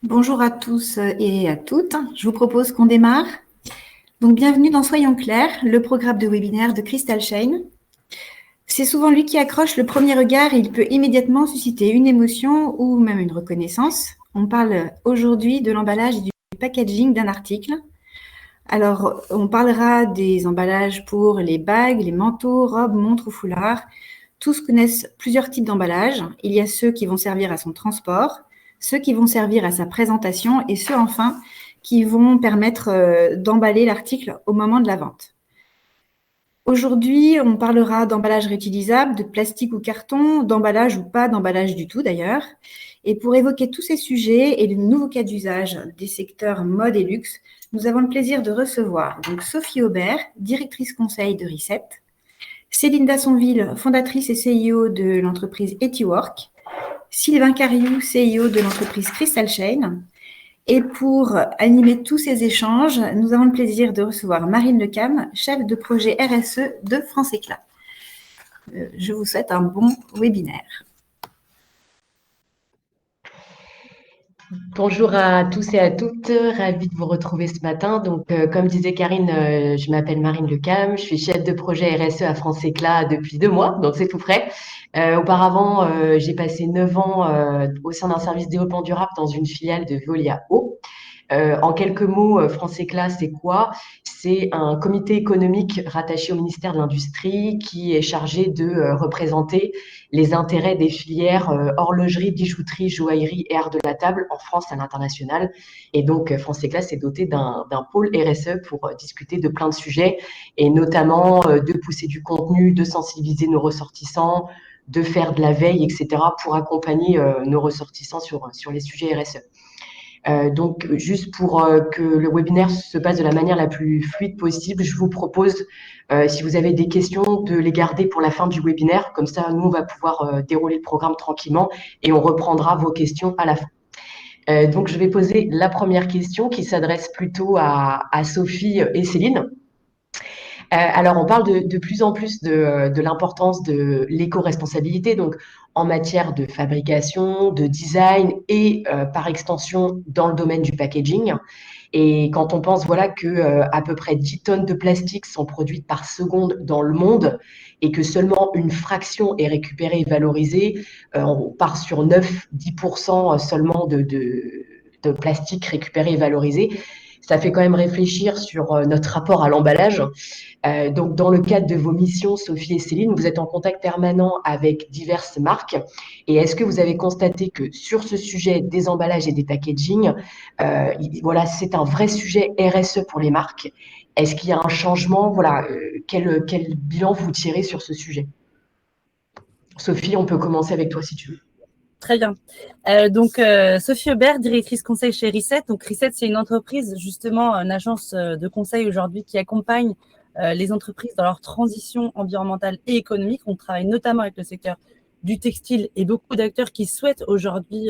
Bonjour à tous et à toutes. Je vous propose qu'on démarre. Donc, bienvenue dans Soyons clairs, le programme de webinaire de Crystal Shane. C'est souvent lui qui accroche le premier regard et il peut immédiatement susciter une émotion ou même une reconnaissance. On parle aujourd'hui de l'emballage et du packaging d'un article. Alors, on parlera des emballages pour les bagues, les manteaux, robes, montres ou foulards. Tous connaissent plusieurs types d'emballages. Il y a ceux qui vont servir à son transport, ceux qui vont servir à sa présentation et ceux enfin qui vont permettre d'emballer l'article au moment de la vente. Aujourd'hui, on parlera d'emballage réutilisable, de plastique ou carton, d'emballage ou pas d'emballage du tout d'ailleurs. Et pour évoquer tous ces sujets et de nouveaux cas d'usage des secteurs mode et luxe, nous avons le plaisir de recevoir donc Sophie Aubert, directrice conseil de Reset, Céline Dassonville, fondatrice et CEO de l'entreprise Etiwork, Sylvain Cariou, CEO de l'entreprise Crystal Shane. Et pour animer tous ces échanges, nous avons le plaisir de recevoir Marine Lecam, chef de projet RSE de France Éclat. Je vous souhaite un bon webinaire. Bonjour à tous et à toutes, ravie de vous retrouver ce matin. Donc, comme disait Karine, je m'appelle Marine Lecam, je suis chef de projet RSE à France Éclat depuis 2 mois, donc c'est tout frais. Auparavant, j'ai passé 9 ans au sein d'un service développement durable dans une filiale de Veolia Eau. En quelques mots, France Éclat, c'est quoi? C'est un comité économique rattaché au ministère de l'Industrie qui est chargé de représenter les intérêts des filières horlogerie, bijouterie, joaillerie et art de la table en France et à l'international. Et donc, France Éclat s'est doté d'un pôle RSE pour discuter de plein de sujets et notamment de pousser du contenu, de sensibiliser nos ressortissants, de faire de la veille, etc., pour accompagner nos ressortissants sur les sujets RSE. Donc, juste pour que le webinaire se passe de la manière la plus fluide possible, je vous propose, si vous avez des questions, de les garder pour la fin du webinaire. Comme ça, nous, on va pouvoir dérouler le programme tranquillement et on reprendra vos questions à la fin. Donc, je vais poser la première question qui s'adresse plutôt à Sophie et Céline. Alors, on parle de plus en plus de l'importance de l'éco-responsabilité, donc en matière de fabrication, de design et par extension dans le domaine du packaging. Et quand on pense voilà, que à peu près 10 tonnes de plastique sont produites par seconde dans le monde et que seulement une fraction est récupérée et valorisée, on part sur 9-10% seulement de plastique récupéré et valorisé. Ça fait quand même réfléchir sur notre rapport à l'emballage. Donc, dans le cadre de vos missions, Sophie et Céline, vous êtes en contact permanent avec diverses marques. Et est-ce que vous avez constaté que sur ce sujet des emballages et des packaging, voilà, c'est un vrai sujet RSE pour les marques? Est-ce qu'il y a un changement? Voilà, quel bilan vous tirez sur ce sujet? Sophie, on peut commencer avec toi si tu veux. Très bien. Sophie Aubert, directrice conseil chez Reset. Donc, Reset, c'est une entreprise, justement, une agence de conseil aujourd'hui qui accompagne les entreprises dans leur transition environnementale et économique. On travaille notamment avec le secteur du textile et beaucoup d'acteurs qui souhaitent aujourd'hui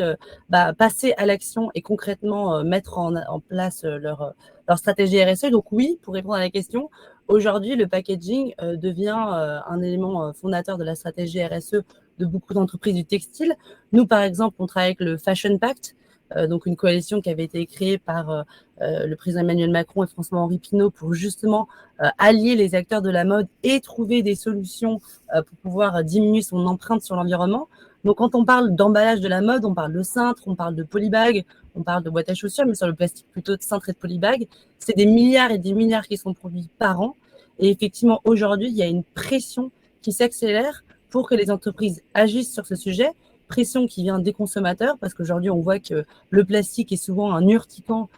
passer à l'action et concrètement mettre en place leur stratégie RSE. Donc oui, pour répondre à la question, aujourd'hui, le packaging devient un élément fondateur de la stratégie RSE de beaucoup d'entreprises du textile. Nous, par exemple, on travaille avec le Fashion Pact, donc une coalition qui avait été créée par le président Emmanuel Macron et François-Henri Pinault pour justement allier les acteurs de la mode et trouver des solutions pour pouvoir diminuer son empreinte sur l'environnement. Donc, quand on parle d'emballage de la mode, on parle de cintre, on parle de polybag, on parle de boîte à chaussures, mais sur le plastique plutôt de cintre et de polybag, c'est des milliards et des milliards qui sont produits par an. Et effectivement, aujourd'hui, il y a une pression qui s'accélère pour que les entreprises agissent sur ce sujet. Pression qui vient des consommateurs, parce qu'aujourd'hui, on voit que le plastique est souvent un urticant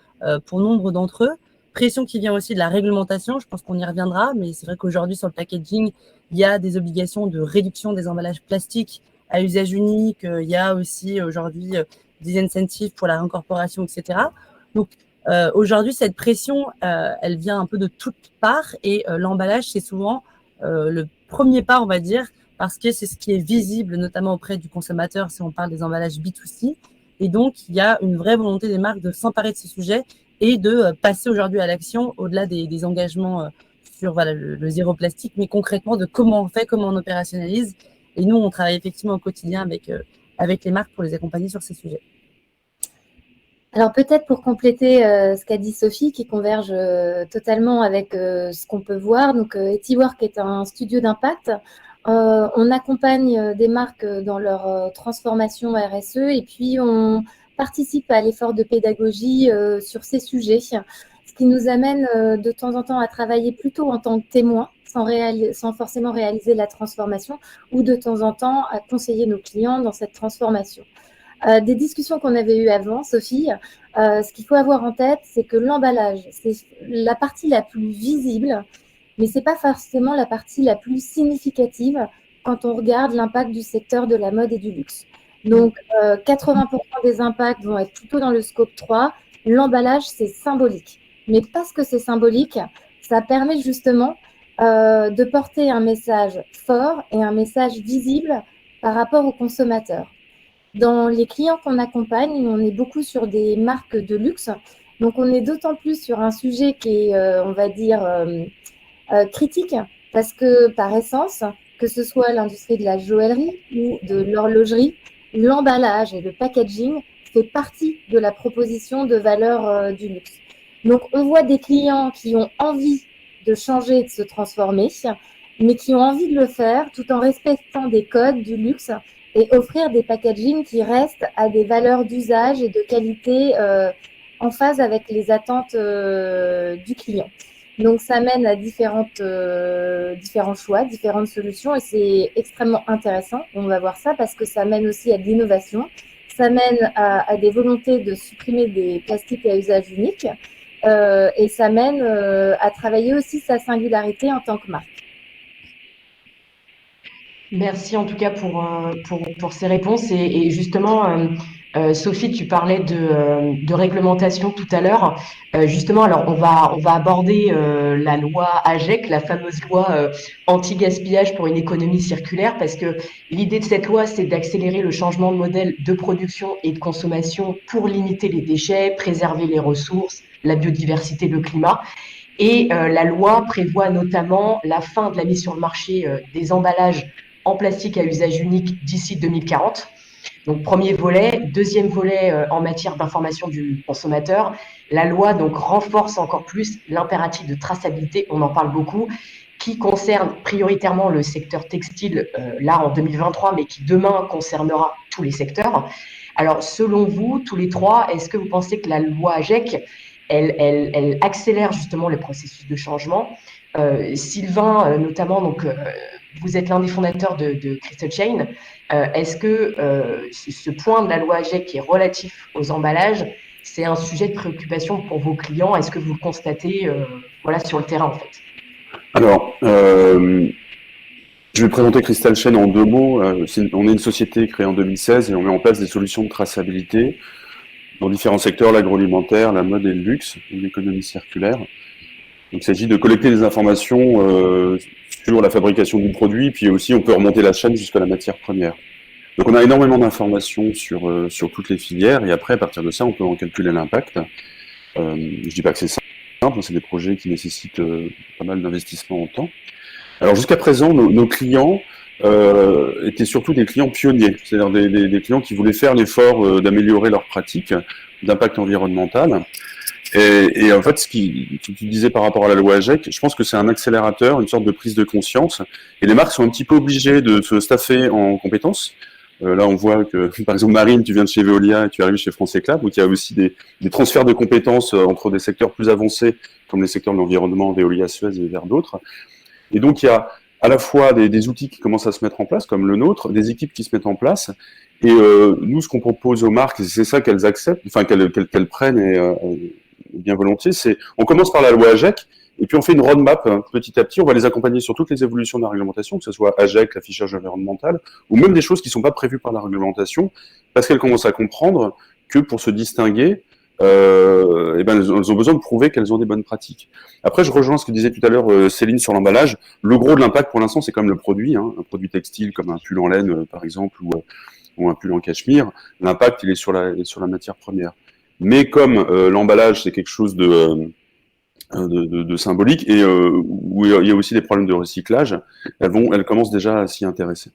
pour nombre d'entre eux. Pression qui vient aussi de la réglementation, je pense qu'on y reviendra, mais c'est vrai qu'aujourd'hui, sur le packaging, il y a des obligations de réduction des emballages plastiques à usage unique, il y a aussi aujourd'hui des incentives pour la réincorporation, etc. Donc, aujourd'hui, cette pression, elle vient un peu de toutes parts et l'emballage, c'est souvent le premier pas, on va dire, parce que c'est ce qui est visible, notamment auprès du consommateur, si on parle des emballages B2C. Et donc, il y a une vraie volonté des marques de s'emparer de ce sujet et de passer aujourd'hui à l'action, au-delà des engagements sur voilà, le zéro plastique, mais concrètement de comment on fait, comment on opérationnalise. Et nous, on travaille effectivement au quotidien avec les marques pour les accompagner sur ces sujets. Alors peut-être pour compléter ce qu'a dit Sophie, qui converge totalement avec ce qu'on peut voir. Donc Etiwork est un studio d'impact. On accompagne des marques dans leur transformation RSE et puis on participe à l'effort de pédagogie sur ces sujets, ce qui nous amène de temps en temps à travailler plutôt en tant que témoin, sans forcément réaliser la transformation, ou de temps en temps à conseiller nos clients dans cette transformation. Des discussions qu'on avait eues avant, Sophie, ce qu'il faut avoir en tête, c'est que l'emballage, c'est la partie la plus visible, mais ce n'est pas forcément la partie la plus significative quand on regarde l'impact du secteur de la mode et du luxe. Donc, 80% des impacts vont être plutôt dans le scope 3. L'emballage, c'est symbolique. Mais parce que c'est symbolique, ça permet justement de porter un message fort et un message visible par rapport aux consommateurs. Dans les clients qu'on accompagne, on est beaucoup sur des marques de luxe. Donc, on est d'autant plus sur un sujet qui est, on va dire, critique, parce que par essence, que ce soit l'industrie de la joaillerie ou de l'horlogerie, l'emballage et le packaging fait partie de la proposition de valeur du luxe. Donc, on voit des clients qui ont envie de changer et de se transformer, mais qui ont envie de le faire tout en respectant des codes du luxe et offrir des packagings qui restent à des valeurs d'usage et de qualité en phase avec les attentes du client. Donc, ça mène à différents choix, différentes solutions et c'est extrêmement intéressant. On va voir ça parce que ça mène aussi à de l'innovation. Ça mène à des volontés de supprimer des plastiques à usage unique et ça mène à travailler aussi sa singularité en tant que marque. Merci en tout cas pour ces réponses. Et justement, Sophie, tu parlais de réglementation tout à l'heure. Justement, alors on va aborder la loi AGEC, la fameuse loi anti-gaspillage pour une économie circulaire, parce que l'idée de cette loi, c'est d'accélérer le changement de modèle de production et de consommation pour limiter les déchets, préserver les ressources, la biodiversité, le climat. Et la loi prévoit notamment la fin de la mise sur le marché des emballages en plastique à usage unique d'ici 2040. Donc, premier volet. Deuxième volet en matière d'information du consommateur. La loi donc renforce encore plus l'impératif de traçabilité, on en parle beaucoup, qui concerne prioritairement le secteur textile, là en 2023, mais qui demain concernera tous les secteurs. Alors, selon vous, tous les trois, est-ce que vous pensez que la loi AGEC, elle accélère justement le processus de changement? Sylvain, notamment, donc, vous êtes l'un des fondateurs de Crystal Chain. Est-ce que ce point de la loi AGEC qui est relatif aux emballages, c'est un sujet de préoccupation pour vos clients? Est-ce que vous le constatez voilà, sur le terrain, en fait? Alors, je vais présenter Crystal Chain en 2 mots. On est une société créée en 2016 et on met en place des solutions de traçabilité dans différents secteurs, l'agroalimentaire, la mode et le luxe, l'économie circulaire. Donc, il s'agit de collecter des informations sur la fabrication du produit, puis aussi on peut remonter la chaîne jusqu'à la matière première. Donc on a énormément d'informations sur toutes les filières, et après, à partir de ça, on peut en calculer l'impact. Je dis pas que c'est simple, c'est des projets qui nécessitent pas mal d'investissement en temps. Alors jusqu'à présent, nos clients étaient surtout des clients pionniers, c'est-à-dire des clients qui voulaient faire l'effort d'améliorer leurs pratiques d'impact environnemental. Et en fait, ce que tu disais par rapport à la loi AGEC, je pense que c'est un accélérateur, une sorte de prise de conscience. Et les marques sont un petit peu obligées de se staffer en compétences. Là, on voit que, par exemple, Marine, tu viens de chez Veolia et tu arrives chez France Éclat. Donc, il y a aussi des transferts de compétences entre des secteurs plus avancés, comme les secteurs de l'environnement, Veolia, Suez et vers d'autres. Et donc, il y a à la fois des outils qui commencent à se mettre en place, comme le nôtre, des équipes qui se mettent en place. Et nous, ce qu'on propose aux marques, c'est ça qu'elles acceptent, enfin qu'elles prennent et bien volontiers, c'est on commence par la loi AGEC et puis on fait une roadmap petit à petit, on va les accompagner sur toutes les évolutions de la réglementation, que ce soit AGEC, l'affichage environnemental, ou même des choses qui ne sont pas prévues par la réglementation, parce qu'elles commencent à comprendre que pour se distinguer, elles ont besoin de prouver qu'elles ont des bonnes pratiques. Après, je rejoins ce que disait tout à l'heure Céline sur l'emballage. Le gros de l'impact pour l'instant, c'est quand même le produit, un produit textile comme un pull en laine par exemple, ou un pull en cachemire. L'impact, il est sur la matière première. Mais comme l'emballage, c'est quelque chose de symbolique et où il y a aussi des problèmes de recyclage, elles commencent déjà à s'y intéresser.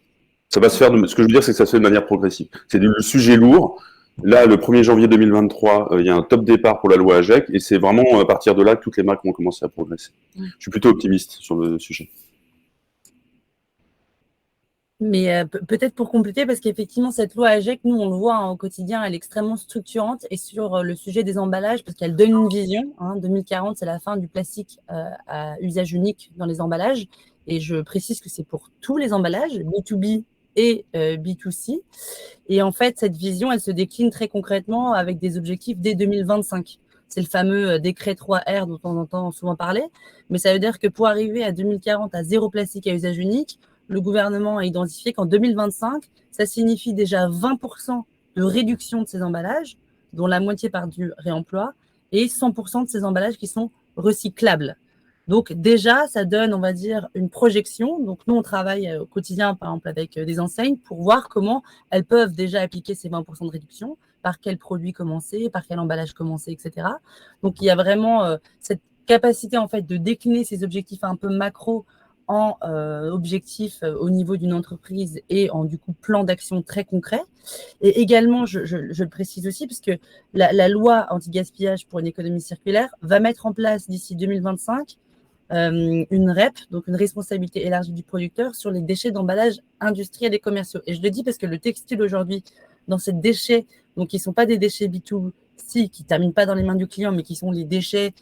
Ça va se faire. Ce que je veux dire, c'est que ça se fait de manière progressive. C'est le sujet lourd. Là, le 1er janvier 2023, il y a un top départ pour la loi AGEC et c'est vraiment à partir de là que toutes les marques vont commencer à progresser. Je suis plutôt optimiste sur le sujet. Mais peut-être pour compléter, parce qu'effectivement, cette loi AGEC, nous, on le voit au quotidien, elle est extrêmement structurante. Et sur le sujet des emballages, parce qu'elle donne une vision. 2040, c'est la fin du plastique à usage unique dans les emballages. Et je précise que c'est pour tous les emballages, B2B et B2C. Et en fait, cette vision, elle se décline très concrètement avec des objectifs dès 2025. C'est le fameux décret 3R dont on entend souvent parler. Mais ça veut dire que pour arriver à 2040 à zéro plastique à usage unique, le gouvernement a identifié qu'en 2025, ça signifie déjà 20% de réduction de ces emballages, dont la moitié par du réemploi, et 100% de ces emballages qui sont recyclables. Donc déjà, ça donne, on va dire, une projection. Donc nous, on travaille au quotidien, par exemple, avec des enseignes pour voir comment elles peuvent déjà appliquer ces 20% de réduction, par quel produit commencer, par quel emballage commencer, etc. Donc il y a vraiment cette capacité, en fait, de décliner ces objectifs un peu macro en objectifs au niveau d'une entreprise et en du coup plan d'action très concret. Et également, je le précise aussi, parce que la loi anti-gaspillage pour une économie circulaire va mettre en place d'ici 2025 une REP, donc une responsabilité élargie du producteur sur les déchets d'emballage industriels et commerciaux. Et je le dis parce que le textile aujourd'hui, dans ces déchets, donc qui ne sont pas des déchets B2C, qui ne terminent pas dans les mains du client, mais qui sont les déchets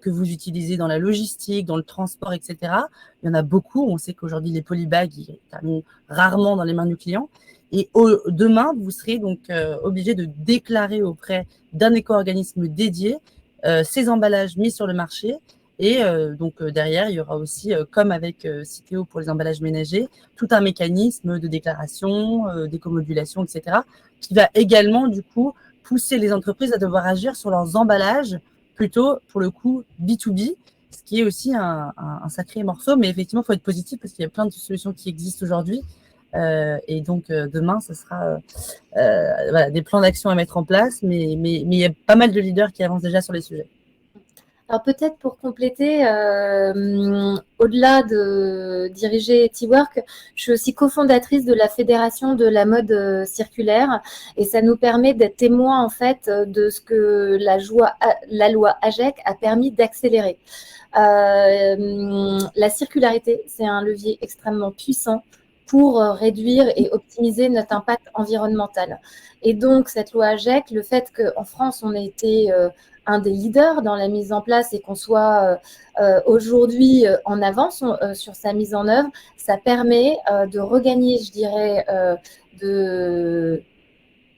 que vous utilisez dans la logistique, dans le transport, etc. Il y en a beaucoup. On sait qu'aujourd'hui, les polybags, ils terminent rarement dans les mains du client. Et demain, vous serez donc obligé de déclarer auprès d'un éco-organisme dédié ces emballages mis sur le marché. Et donc derrière, il y aura aussi, comme avec Citeo pour les emballages ménagers, tout un mécanisme de déclaration, d'éco-modulation, etc., qui va également, du coup, pousser les entreprises à devoir agir sur leurs emballages plutôt, pour le coup, B2B, ce qui est aussi un sacré morceau. Mais effectivement, il faut être positif parce qu'il y a plein de solutions qui existent aujourd'hui. Et donc, demain, ce sera voilà, des plans d'action à mettre en place. Mais il y a pas mal de leaders qui avancent déjà sur les sujets. Alors peut-être pour compléter, au-delà de diriger Etiwork, je suis aussi cofondatrice de la Fédération de la mode circulaire et ça nous permet d'être témoins en fait de ce que la loi AGEC a permis d'accélérer. La circularité, c'est un levier extrêmement puissant pour réduire et optimiser notre impact environnemental. Et donc cette loi AGEC, le fait qu'en France on ait été un des leaders dans la mise en place et qu'on soit aujourd'hui en avance sur sa mise en œuvre, ça permet de regagner, je dirais, de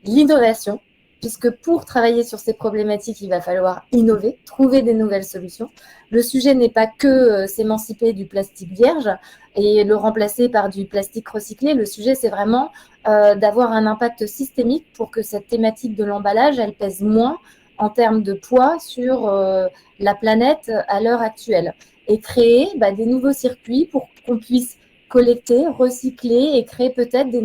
l'innovation, puisque pour travailler sur ces problématiques, il va falloir innover, trouver des nouvelles solutions. Le sujet n'est pas que s'émanciper du plastique vierge et le remplacer par du plastique recyclé. Le sujet, c'est vraiment d'avoir un impact systémique pour que cette thématique de l'emballage, elle pèse moins en termes de poids sur la planète à l'heure actuelle et créer des nouveaux circuits pour qu'on puisse collecter, recycler et créer peut-être des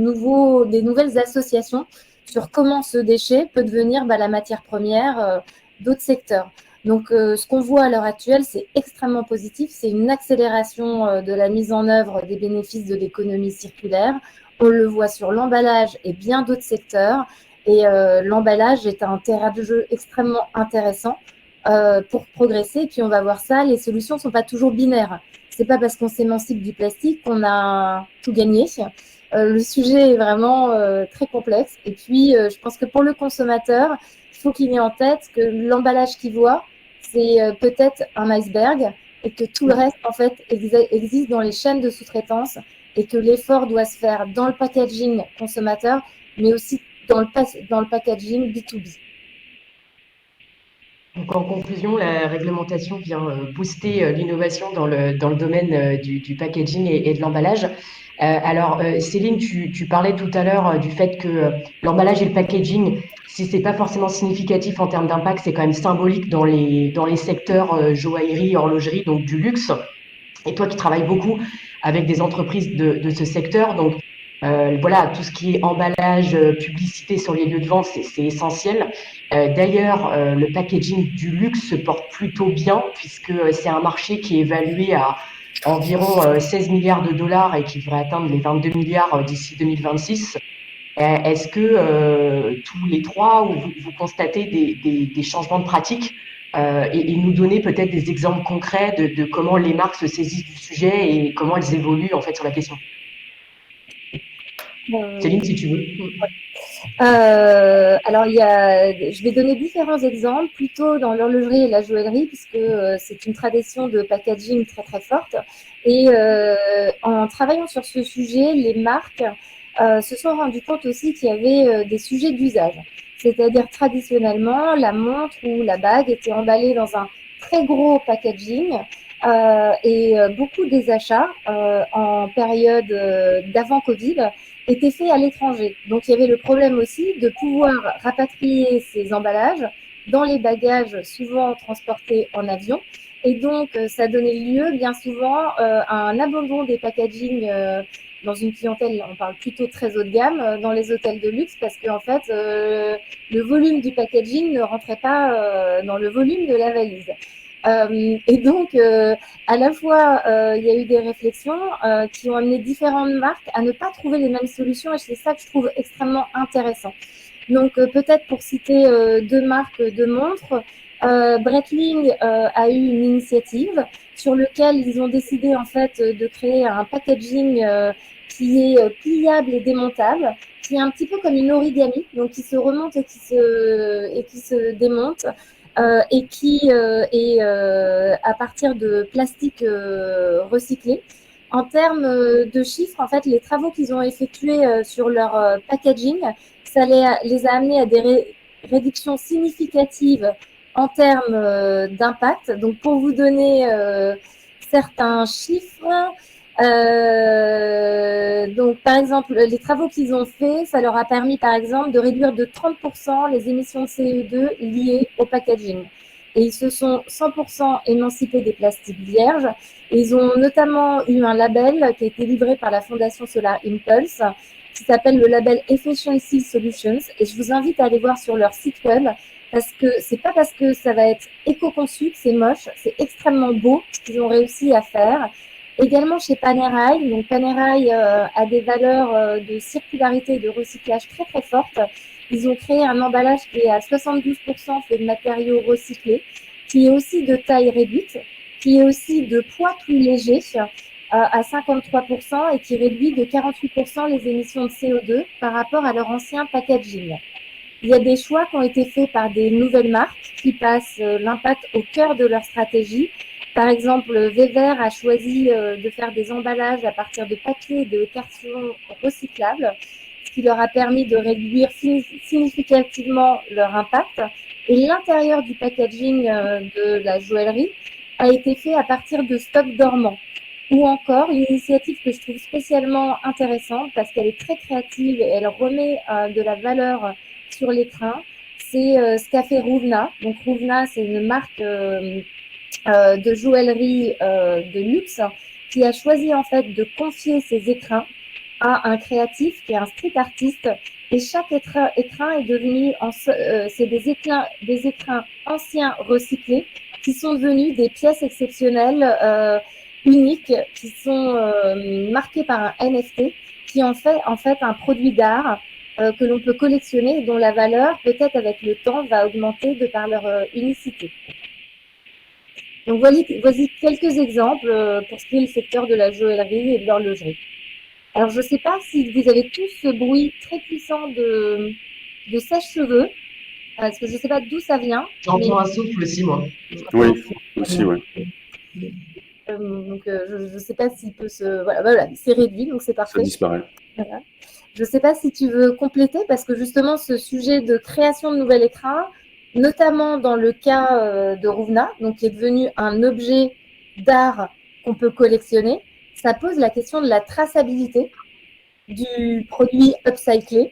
nouvelles associations sur comment ce déchet peut devenir la matière première d'autres secteurs. Donc, ce qu'on voit à l'heure actuelle, c'est extrêmement positif. C'est une accélération de la mise en œuvre des bénéfices de l'économie circulaire. On le voit sur l'emballage et bien d'autres secteurs. Et l'emballage est un terrain de jeu extrêmement intéressant pour progresser. Et puis, on va voir ça, les solutions ne sont pas toujours binaires. Ce n'est pas parce qu'on s'émancipe du plastique qu'on a tout gagné. Le sujet est vraiment très complexe. Et puis, je pense que pour le consommateur, il faut qu'il ait en tête que l'emballage qu'il voit, c'est peut-être un iceberg et que tout le reste, en fait, existe dans les chaînes de sous-traitance et que l'effort doit se faire dans le packaging consommateur, mais aussi dans le packaging B2B. Donc, en conclusion, la réglementation vient booster l'innovation dans le domaine du packaging et de l'emballage. Alors, Céline, tu parlais tout à l'heure du fait que l'emballage et le packaging, si c'est pas forcément significatif en termes d'impact, c'est quand même symbolique dans les secteurs joaillerie, horlogerie, donc du luxe. Et toi qui travailles beaucoup avec des entreprises de ce secteur, donc voilà, tout ce qui est emballage, publicité sur les lieux de vente, c'est essentiel. D'ailleurs, le packaging du luxe se porte plutôt bien puisque c'est un marché qui est évalué à environ 16 milliards de dollars et qui devrait atteindre les 22 milliards d'ici 2026. Est-ce que tous les trois, vous constatez des changements de pratique et nous donner peut-être des exemples concrets de comment les marques se saisissent du sujet et comment elles évoluent en fait sur la question. Céline, si tu veux. Alors, je vais donner différents exemples, plutôt dans l'horlogerie et la joaillerie, puisque c'est une tradition de packaging très très forte. Et en travaillant sur ce sujet, les marques se sont rendues compte aussi qu'il y avait des sujets d'usage. C'est-à-dire, traditionnellement, la montre ou la bague était emballée dans un très gros packaging et beaucoup des achats en période d'avant Covid étaient faits à l'étranger. Donc, il y avait le problème aussi de pouvoir rapatrier ces emballages dans les bagages souvent transportés en avion. Et donc, ça donnait lieu bien souvent à un abandon des packaging dans une clientèle, on parle plutôt très haut de gamme, dans les hôtels de luxe, parce qu'en fait, le volume du packaging ne rentrait pas dans le volume de la valise. Et donc, à la fois, il y a eu des réflexions qui ont amené différentes marques à ne pas trouver les mêmes solutions, et c'est ça que je trouve extrêmement intéressant. Donc, peut-être pour citer deux marques de montres, Breitling a eu une initiative sur laquelle ils ont décidé en fait de créer un packaging qui est pliable et démontable, qui est un petit peu comme une origami, donc qui se remonte et qui se démonte. Et qui est à partir de plastique recyclé. En termes de chiffres, en fait, les travaux qu'ils ont effectués sur leur packaging, ça les a amenés à des réductions significatives en termes d'impact. Donc, pour vous donner certains chiffres, donc, par exemple, les travaux qu'ils ont faits, ça leur a permis, par exemple, de réduire de 30% les émissions de CO2 liées au packaging. Et ils se sont 100% émancipés des plastiques vierges. Et ils ont notamment eu un label qui a été livré par la Fondation Solar Impulse, qui s'appelle le label Efficiency Solutions. Et je vous invite à aller voir sur leur site web, parce que c'est pas parce que ça va être éco-conçu que c'est moche, c'est extrêmement beau ce qu'ils ont réussi à faire. Également chez Panerai, donc Panerai a des valeurs de circularité et de recyclage très très fortes. Ils ont créé un emballage qui est à 72% fait de matériaux recyclés, qui est aussi de taille réduite, qui est aussi de poids plus léger à 53% et qui réduit de 48% les émissions de CO2 par rapport à leur ancien packaging. Il y a des choix qui ont été faits par des nouvelles marques qui passent l'impact au cœur de leur stratégie. Par exemple, Weber a choisi de faire des emballages à partir de papier et de carton recyclables, ce qui leur a permis de réduire significativement leur impact. Et l'intérieur du packaging de la joaillerie a été fait à partir de stocks dormants. Ou encore, une initiative que je trouve spécialement intéressante parce qu'elle est très créative et elle remet de la valeur sur l'écran, c'est ce qu'a fait Rovna. Donc Rovna, c'est une marque de joaillerie de luxe qui a choisi en fait de confier ses écrins à un créatif qui est un street artiste, et chaque écrin est devenu c'est des écrins anciens recyclés qui sont devenus des pièces exceptionnelles uniques qui sont marquées par un NFT qui en fait un produit d'art que l'on peut collectionner et dont la valeur peut-être avec le temps va augmenter de par leur unicité. Donc, voici quelques exemples pour ce qui est le secteur de la joaillerie et de l'horlogerie. Alors, je ne sais pas si vous avez tous ce bruit très puissant de sèche-cheveux, parce que je ne sais pas d'où ça vient. J'entends un souffle aussi, moi. Oui, aussi, oui. Donc, je ne sais pas s'il peut se... Voilà, c'est réduit, donc c'est parfait. Ça disparaît. Voilà. Je ne sais pas si tu veux compléter, parce que justement, ce sujet de création de nouvel écrin, notamment dans le cas de Rovna, donc qui est devenu un objet d'art qu'on peut collectionner, ça pose la question de la traçabilité du produit upcyclé.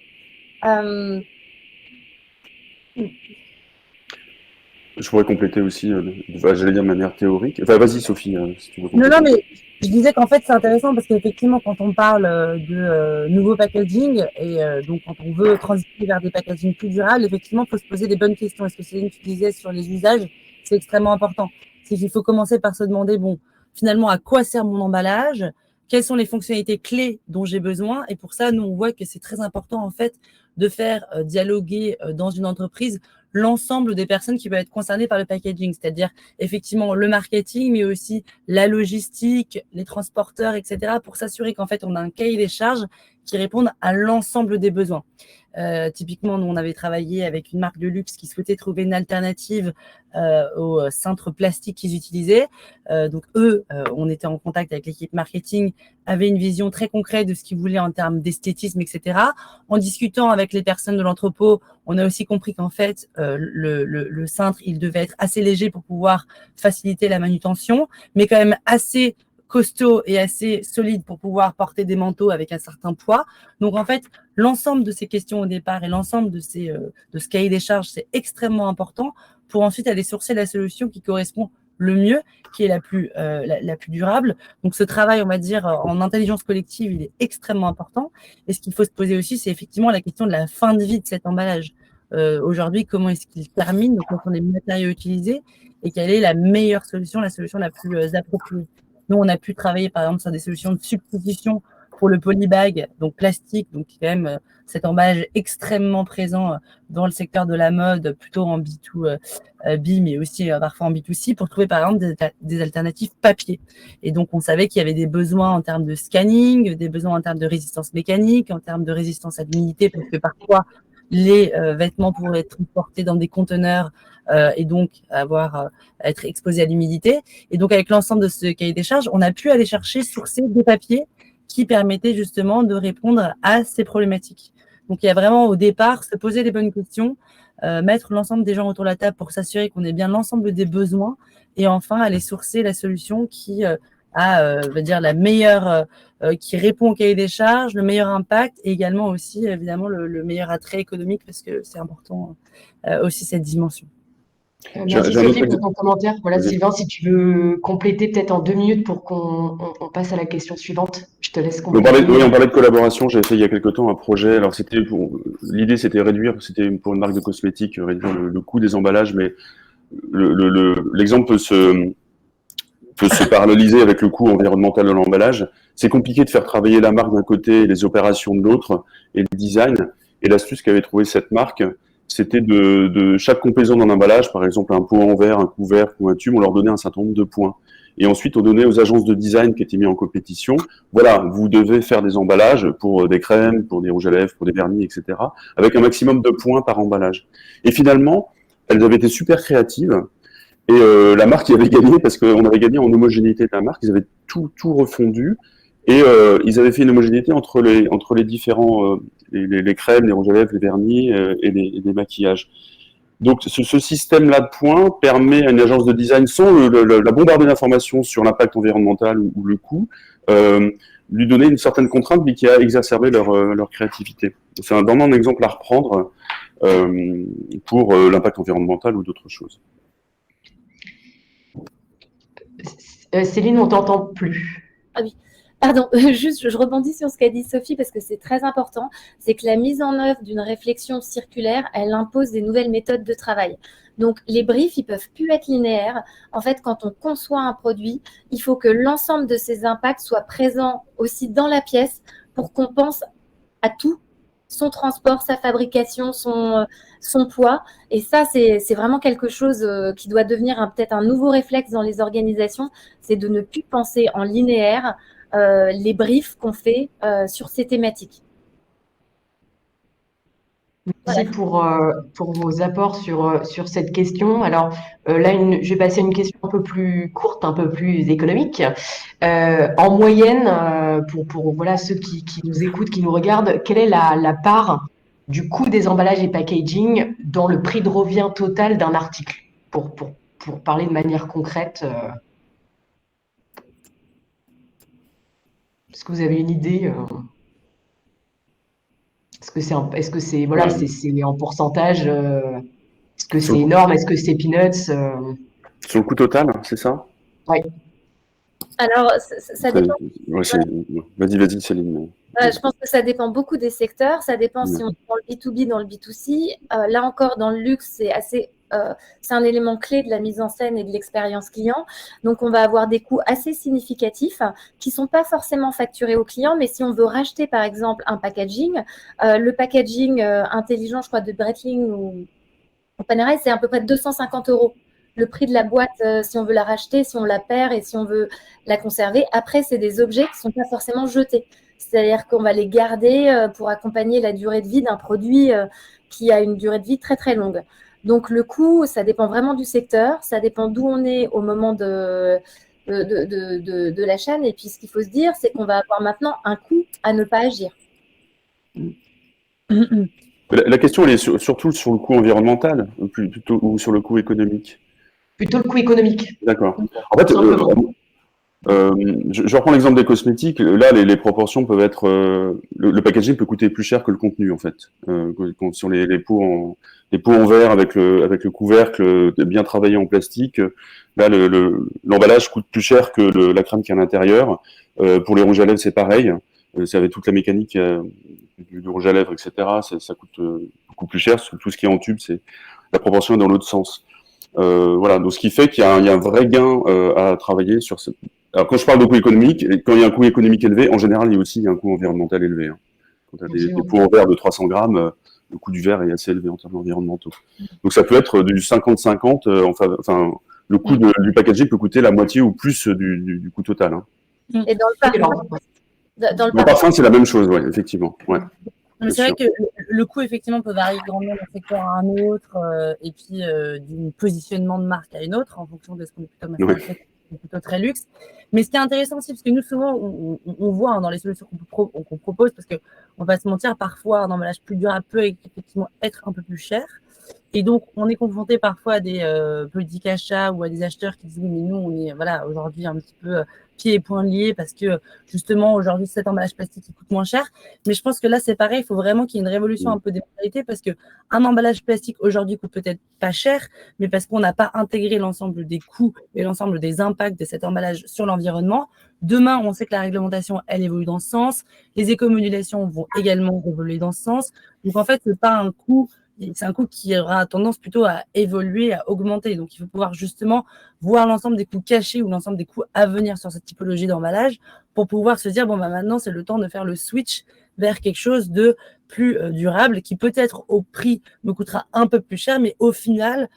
Je pourrais compléter aussi, j'allais dire de manière théorique. Enfin, vas-y, Sophie, si tu veux compléter. Non, mais je disais qu'en fait, c'est intéressant parce qu'effectivement, quand on parle de nouveau packaging et donc quand on veut transiter vers des packaging plus durables, effectivement, il faut se poser des bonnes questions. Est-ce que Céline, tu disais sur les usages, c'est extrêmement important. C'est qu'il faut commencer par se demander, bon, finalement, à quoi sert mon emballage ? quelles sont les fonctionnalités clés dont j'ai besoin. Et pour ça, nous, on voit que c'est très important, en fait, de faire dialoguer dans une entreprise l'ensemble des personnes qui peuvent être concernées par le packaging, c'est-à-dire effectivement le marketing, mais aussi la logistique, les transporteurs, etc., pour s'assurer qu'en fait, on a un cahier des charges qui réponde à l'ensemble des besoins. Typiquement, nous, on avait travaillé avec une marque de luxe qui souhaitait trouver une alternative aux cintres plastiques qu'ils utilisaient. Donc, eux, on était en contact avec l'équipe marketing, avaient une vision très concrète de ce qu'ils voulaient en termes d'esthétisme, etc. En discutant avec les personnes de l'entrepôt, on a aussi compris qu'en fait, le cintre, il devait être assez léger pour pouvoir faciliter la manutention, mais quand même assez costaud et assez solide pour pouvoir porter des manteaux avec un certain poids. Donc, en fait, l'ensemble de ces questions au départ et l'ensemble de ce cahier des charges, c'est extrêmement important pour ensuite aller sourcer la solution qui correspond le mieux, qui est la plus durable. Donc, ce travail, on va dire, en intelligence collective, il est extrêmement important. Et ce qu'il faut se poser aussi, c'est effectivement la question de la fin de vie de cet emballage. Aujourd'hui, comment est-ce qu'il termine, donc quels sont les matériaux utilisés et quelle est la meilleure solution, la solution la plus appropriée. Nous, on a pu travailler, par exemple, sur des solutions de substitution pour le polybag, donc plastique, donc quand même cet emballage extrêmement présent dans le secteur de la mode, plutôt en B2B, mais aussi parfois en B2C, pour trouver, par exemple, des alternatives papier. Et donc, on savait qu'il y avait des besoins en termes de scanning, des besoins en termes de résistance mécanique, en termes de résistance à l'humidité, parce que parfois, les vêtements pourraient être transportés dans des conteneurs et donc être exposés à l'humidité. Et donc, avec l'ensemble de ce cahier des charges, on a pu aller sourcer des papiers qui permettaient justement de répondre à ces problématiques. Donc, il y a vraiment au départ se poser les bonnes questions, mettre l'ensemble des gens autour de la table pour s'assurer qu'on ait bien l'ensemble des besoins et enfin aller sourcer la solution qui dire la meilleure, qui répond au cahier des charges, le meilleur impact et également aussi évidemment le meilleur attrait économique parce que c'est important aussi cette dimension. Merci Sophie pour ton commentaire. Voilà, Sylvain, si tu veux compléter peut-être en 2 minutes pour qu'on passe à la question suivante, je te laisse compléter. On parlait de collaboration. J'ai fait il y a quelque temps un projet. Alors l'idée c'était c'était pour une marque de cosmétiques, réduire le coût des emballages, mais l'exemple peut se paralléliser avec le coût environnemental de l'emballage. C'est compliqué de faire travailler la marque d'un côté et les opérations de l'autre et le design. Et l'astuce qu'avait trouvé cette marque, c'était de chaque composant d'un emballage, par exemple un pot en verre, un couvercle ou un tube, on leur donnait un certain nombre de points. Et ensuite, on donnait aux agences de design qui étaient mis en compétition, voilà, vous devez faire des emballages pour des crèmes, pour des rouges à lèvres, pour des vernis, etc., avec un maximum de points par emballage. Et finalement, elles avaient été super créatives. Et la marque y avait gagné parce qu'on avait gagné en homogénéité de la marque. Ils avaient tout refondu et ils avaient fait une homogénéité entre les différents les crèmes, les rouges à lèvres, les vernis et les maquillages. Donc ce système-là de points permet à une agence de design, sans la bombarder d'informations sur l'impact environnemental ou le coût, lui donner une certaine contrainte, mais qui a exacerbé leur créativité. C'est vraiment un exemple à reprendre pour l'impact environnemental ou d'autres choses. Céline, on t'entend plus. Ah oui. Pardon, juste, je rebondis sur ce qu'a dit Sophie parce que c'est très important. C'est que la mise en œuvre d'une réflexion circulaire, elle impose des nouvelles méthodes de travail. Donc, les briefs, ils peuvent plus être linéaires. En fait, quand on conçoit un produit, il faut que l'ensemble de ces impacts soient présents aussi dans la pièce pour qu'on pense à tout, son transport, sa fabrication, son poids. Et ça, c'est vraiment quelque chose qui doit devenir peut-être un nouveau réflexe dans les organisations, c'est de ne plus penser en linéaire les briefs qu'on fait sur ces thématiques. Merci pour vos apports sur cette question. Alors là, je vais passer à une question un peu plus courte, un peu plus économique. En moyenne, pour voilà, ceux qui nous écoutent, qui nous regardent, quelle est la part du coût des emballages et packaging dans le prix de revient total d'un article, pour parler de manière concrète Est-ce que vous avez une idée Est-ce que c'est voilà, c'est en pourcentage Est-ce que c'est énorme? Est-ce que c'est peanuts Sur le coût total, c'est ça? Oui. Alors, ça dépend. Vas-y, Céline. Je pense que ça dépend beaucoup des secteurs. Ça dépend si on est dans le B2B, dans le B2C. Là encore, dans le luxe, c'est assez c'est un élément clé de la mise en scène et de l'expérience client. Donc, on va avoir des coûts assez significatifs qui ne sont pas forcément facturés au client, mais si on veut racheter, par exemple, un packaging, le packaging intelligent, je crois, de Breitling ou Panerai, c'est à peu près 250 € le prix de la boîte, si on veut la racheter, si on la perd et si on veut la conserver. Après, c'est des objets qui ne sont pas forcément jetés. C'est-à-dire qu'on va les garder pour accompagner la durée de vie d'un produit qui a une durée de vie très, très longue. Donc, le coût, ça dépend vraiment du secteur. Ça dépend d'où on est au moment de la chaîne. Et puis, ce qu'il faut se dire, c'est qu'on va avoir maintenant un coût à ne pas agir. La question, elle est surtout sur le coût environnemental, plutôt, ou sur le coût économique. Plutôt le coût économique. D'accord. En fait, je reprends l'exemple des cosmétiques. Là, les proportions peuvent être. Le packaging peut coûter plus cher que le contenu, en fait. Sur les pots en verre avec le couvercle bien travaillé en plastique, là, l'emballage coûte plus cher que la crème qui est à l'intérieur. Pour les rouges à lèvres, c'est pareil. C'est avec toute la mécanique du rouge à lèvres, etc. Ça coûte beaucoup plus cher. Tout ce qui est en tube, c'est la proportion est dans l'autre sens. Voilà, donc ce qui fait qu'il y a un vrai gain à travailler sur ce. Alors quand je parle de coût économique, quand il y a un coût économique élevé, en général, il y a aussi un coût environnemental élevé. Hein. Quand tu as des pots en verre de 300 grammes, le coût du verre est assez élevé en termes environnementaux. Donc ça peut être du 50-50, enfin le coût du packaging peut coûter la moitié ou plus du coût total. Hein. Et dans le parfum, c'est la même chose, ouais, effectivement. Ouais. C'est vrai que le coût, effectivement, peut varier grandement d'un secteur à un autre, et puis d'un positionnement de marque à une autre, en fonction de ce qu'on est plutôt maintenant plutôt très luxe. Mais ce qui est intéressant aussi, parce que nous, souvent, on voit dans les solutions qu'on propose, parce qu'on va se mentir, parfois, un emballage plus durable peut effectivement être un peu plus cher. Et donc, on est confronté parfois à des politiques achats ou à des acheteurs qui disent oui, mais nous, on est aujourd'hui un petit peu pieds et poings liés parce que justement, aujourd'hui, cet emballage plastique il coûte moins cher. Mais je pense que là, c'est pareil, il faut vraiment qu'il y ait une révolution un peu des mentalités parce qu'un emballage plastique aujourd'hui coûte peut-être pas cher, mais parce qu'on n'a pas intégré l'ensemble des coûts et l'ensemble des impacts de cet emballage sur l'environnement. Demain, on sait que la réglementation, elle évolue dans ce sens. Les écomodulations vont également évoluer dans ce sens. Donc, en fait, c'est pas un coût. C'est un coût qui aura tendance plutôt à évoluer, à augmenter. Donc, il faut pouvoir justement voir l'ensemble des coûts cachés ou l'ensemble des coûts à venir sur cette typologie d'emballage pour pouvoir se dire, bon, maintenant, c'est le temps de faire le switch vers quelque chose de plus durable qui peut-être au prix me coûtera un peu plus cher, mais au final,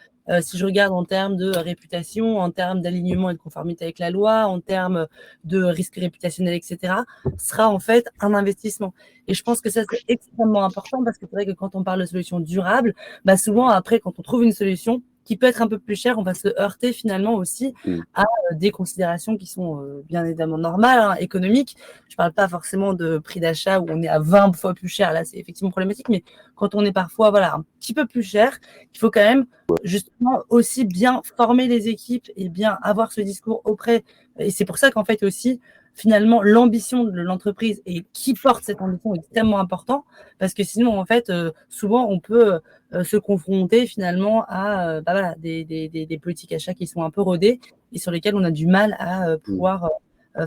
si je regarde en termes de réputation, en termes d'alignement et de conformité avec la loi, en termes de risque réputationnel, etc., sera en fait un investissement. Et je pense que ça, c'est extrêmement important parce que c'est vrai que quand on parle de solutions durables, souvent, après, quand on trouve une solution qui peut être un peu plus chère, on va se heurter finalement aussi à des considérations qui sont bien évidemment normales, économiques. Je ne parle pas forcément de prix d'achat où on est à 20 fois plus cher. Là, c'est effectivement problématique. Mais quand on est parfois un petit peu plus cher, il faut quand même justement aussi bien former les équipes et bien avoir ce discours auprès. Et c'est pour ça qu'en fait aussi, finalement, l'ambition de l'entreprise et qui porte cette ambition est extrêmement important parce que sinon, en fait, souvent, on peut se confronter finalement à des politiques achats qui sont un peu rodées et sur lesquelles on a du mal à pouvoir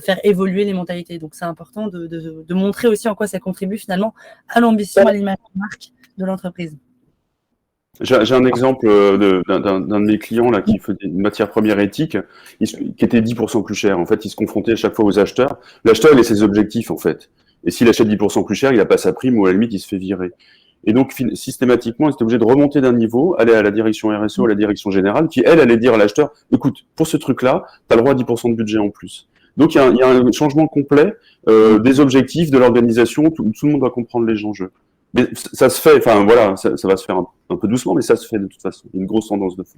faire évoluer les mentalités. Donc, c'est important de montrer aussi en quoi ça contribue finalement à l'ambition, à l'image de marque de l'entreprise. J'ai un exemple d'un de mes clients là qui faisait une matière première éthique qui était 10% plus cher. En fait, il se confrontait à chaque fois aux acheteurs. L'acheteur, il a ses objectifs en fait. Et s'il achète 10% plus cher, il n'a pas sa prime ou à la limite, il se fait virer. Et donc, systématiquement, il était obligé de remonter d'un niveau, aller à la direction RSE, à la direction générale, qui, elle, allait dire à l'acheteur, écoute, pour ce truc-là, tu as le droit à 10% de budget en plus. Donc, il y a un changement complet des objectifs, de l'organisation. Tout le monde doit comprendre les enjeux. Mais ça se fait, enfin voilà, ça va se faire un peu doucement, mais ça se fait de toute façon. Il y a une grosse tendance de fond.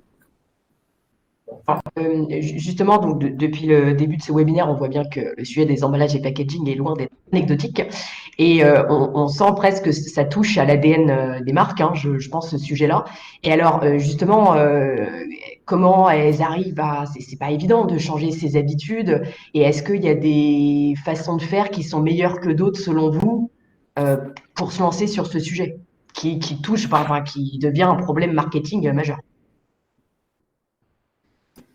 Justement, donc depuis le début de ce webinaire, on voit bien que le sujet des emballages et packaging est loin d'être anecdotique. Et on sent presque que ça touche à l'ADN des marques, je pense, ce sujet-là. Et alors, justement, comment elles arrivent à... C'est pas évident de changer ses habitudes. Et est-ce qu'il y a des façons de faire qui sont meilleures que d'autres, selon vous, pour se lancer sur ce sujet qui touche, qui devient un problème marketing majeur?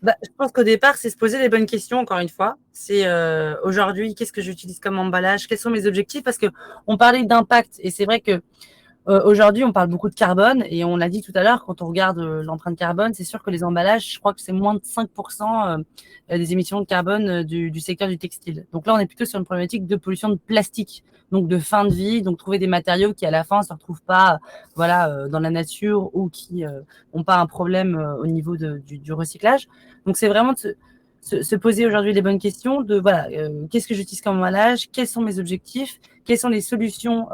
Je pense qu'au départ, c'est se poser les bonnes questions, encore une fois. C'est aujourd'hui, qu'est-ce que j'utilise comme emballage? Quels sont mes objectifs? Parce qu'on parlait d'impact. Et c'est vrai que Aujourd'hui, on parle beaucoup de carbone et on l'a dit tout à l'heure, quand on regarde l'empreinte carbone, c'est sûr que les emballages, je crois que c'est moins de 5% des émissions de carbone du secteur du textile. Donc là, on est plutôt sur une problématique de pollution de plastique, donc de fin de vie, donc trouver des matériaux qui à la fin ne se retrouvent pas dans la nature ou qui n'ont pas un problème au niveau du recyclage. Donc c'est vraiment de se poser aujourd'hui les bonnes questions de qu'est-ce que j'utilise comme emballage, quels sont mes objectifs, quelles sont les solutions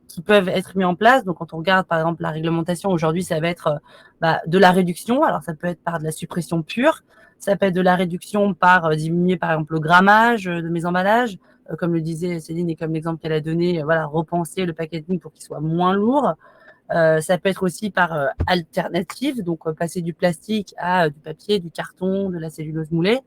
qui peuvent être mis en place. Donc, quand on regarde, par exemple, la réglementation, aujourd'hui, ça va être de la réduction. Alors, ça peut être par de la suppression pure. Ça peut être de la réduction par diminuer, par exemple, le grammage de mes emballages. Comme le disait Céline et comme l'exemple qu'elle a donné, repenser le packaging pour qu'il soit moins lourd. Ça peut être aussi par alternative, donc passer du plastique à du papier, du carton, de la cellulose moulée.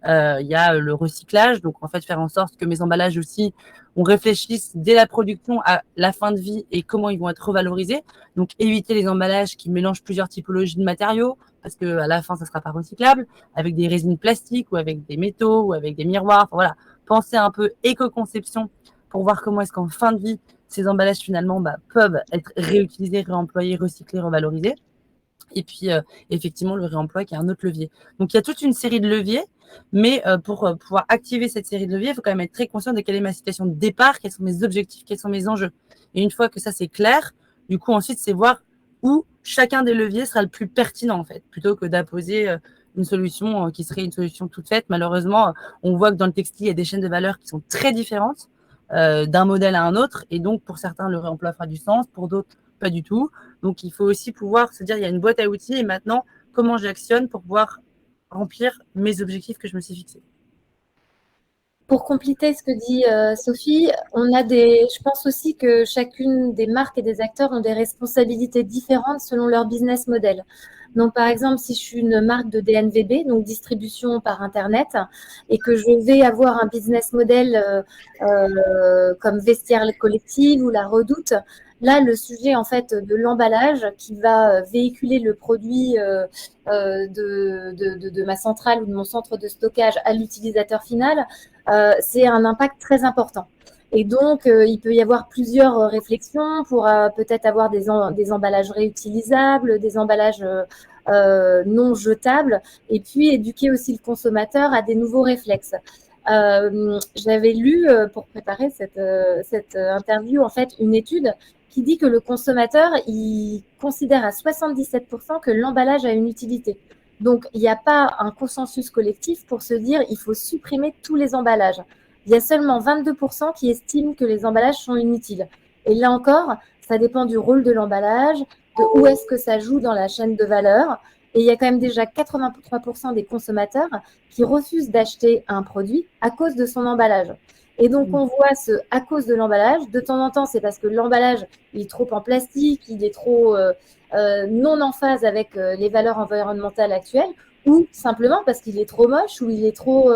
Il y a le recyclage, donc en fait faire en sorte que mes emballages aussi, on réfléchisse dès la production à la fin de vie et comment ils vont être revalorisés. Donc éviter les emballages qui mélangent plusieurs typologies de matériaux, parce que à la fin ça sera pas recyclable, avec des résines plastiques ou avec des métaux ou avec des miroirs. Enfin, voilà, penser un peu éco-conception pour voir comment est-ce qu'en fin de vie ces emballages finalement peuvent être réutilisés, réemployés, recyclés, revalorisés. Et puis, effectivement, le réemploi qui est un autre levier. Donc, il y a toute une série de leviers, mais pour pouvoir activer cette série de leviers, il faut quand même être très conscient de quelle est ma situation de départ, quels sont mes objectifs, quels sont mes enjeux. Et une fois que ça, c'est clair, du coup, ensuite, c'est voir où chacun des leviers sera le plus pertinent, en fait, plutôt que d'apposer une solution qui serait une solution toute faite. Malheureusement, on voit que dans le textile, il y a des chaînes de valeur qui sont très différentes d'un modèle à un autre. Et donc, pour certains, le réemploi fera du sens, pour d'autres, pas du tout. Donc, il faut aussi pouvoir se dire, il y a une boîte à outils et maintenant, comment j'actionne pour pouvoir remplir mes objectifs que je me suis fixés. Pour compléter ce que dit Sophie, je pense aussi que chacune des marques et des acteurs ont des responsabilités différentes selon leur business model. Donc, par exemple, si je suis une marque de DNVB, donc distribution par Internet, et que je vais avoir un business model comme Vestiaire Collective ou La Redoute, là, le sujet en fait de l'emballage qui va véhiculer le produit de ma centrale ou de mon centre de stockage à l'utilisateur final, c'est un impact très important. Et donc, il peut y avoir plusieurs réflexions pour peut-être avoir des emballages réutilisables, des emballages non jetables, et puis éduquer aussi le consommateur à des nouveaux réflexes. J'avais lu, pour préparer cette interview, en fait, une étude qui dit que le consommateur, il considère à 77% que l'emballage a une utilité. Donc, il n'y a pas un consensus collectif pour se dire il faut supprimer tous les emballages. Il y a seulement 22% qui estiment que les emballages sont inutiles. Et là encore, ça dépend du rôle de l'emballage, de où est-ce que ça joue dans la chaîne de valeur. Et il y a quand même déjà 83% des consommateurs qui refusent d'acheter un produit à cause de son emballage. Et donc, on voit à cause de l'emballage. De temps en temps, c'est parce que l'emballage il est trop en plastique, il est trop non en phase avec les valeurs environnementales actuelles, ou simplement parce qu'il est trop moche, ou il est trop,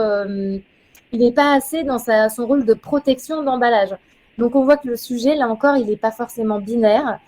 il n'est pas assez dans son rôle de protection d'emballage. Donc, on voit que le sujet, là encore, il n'est pas forcément binaire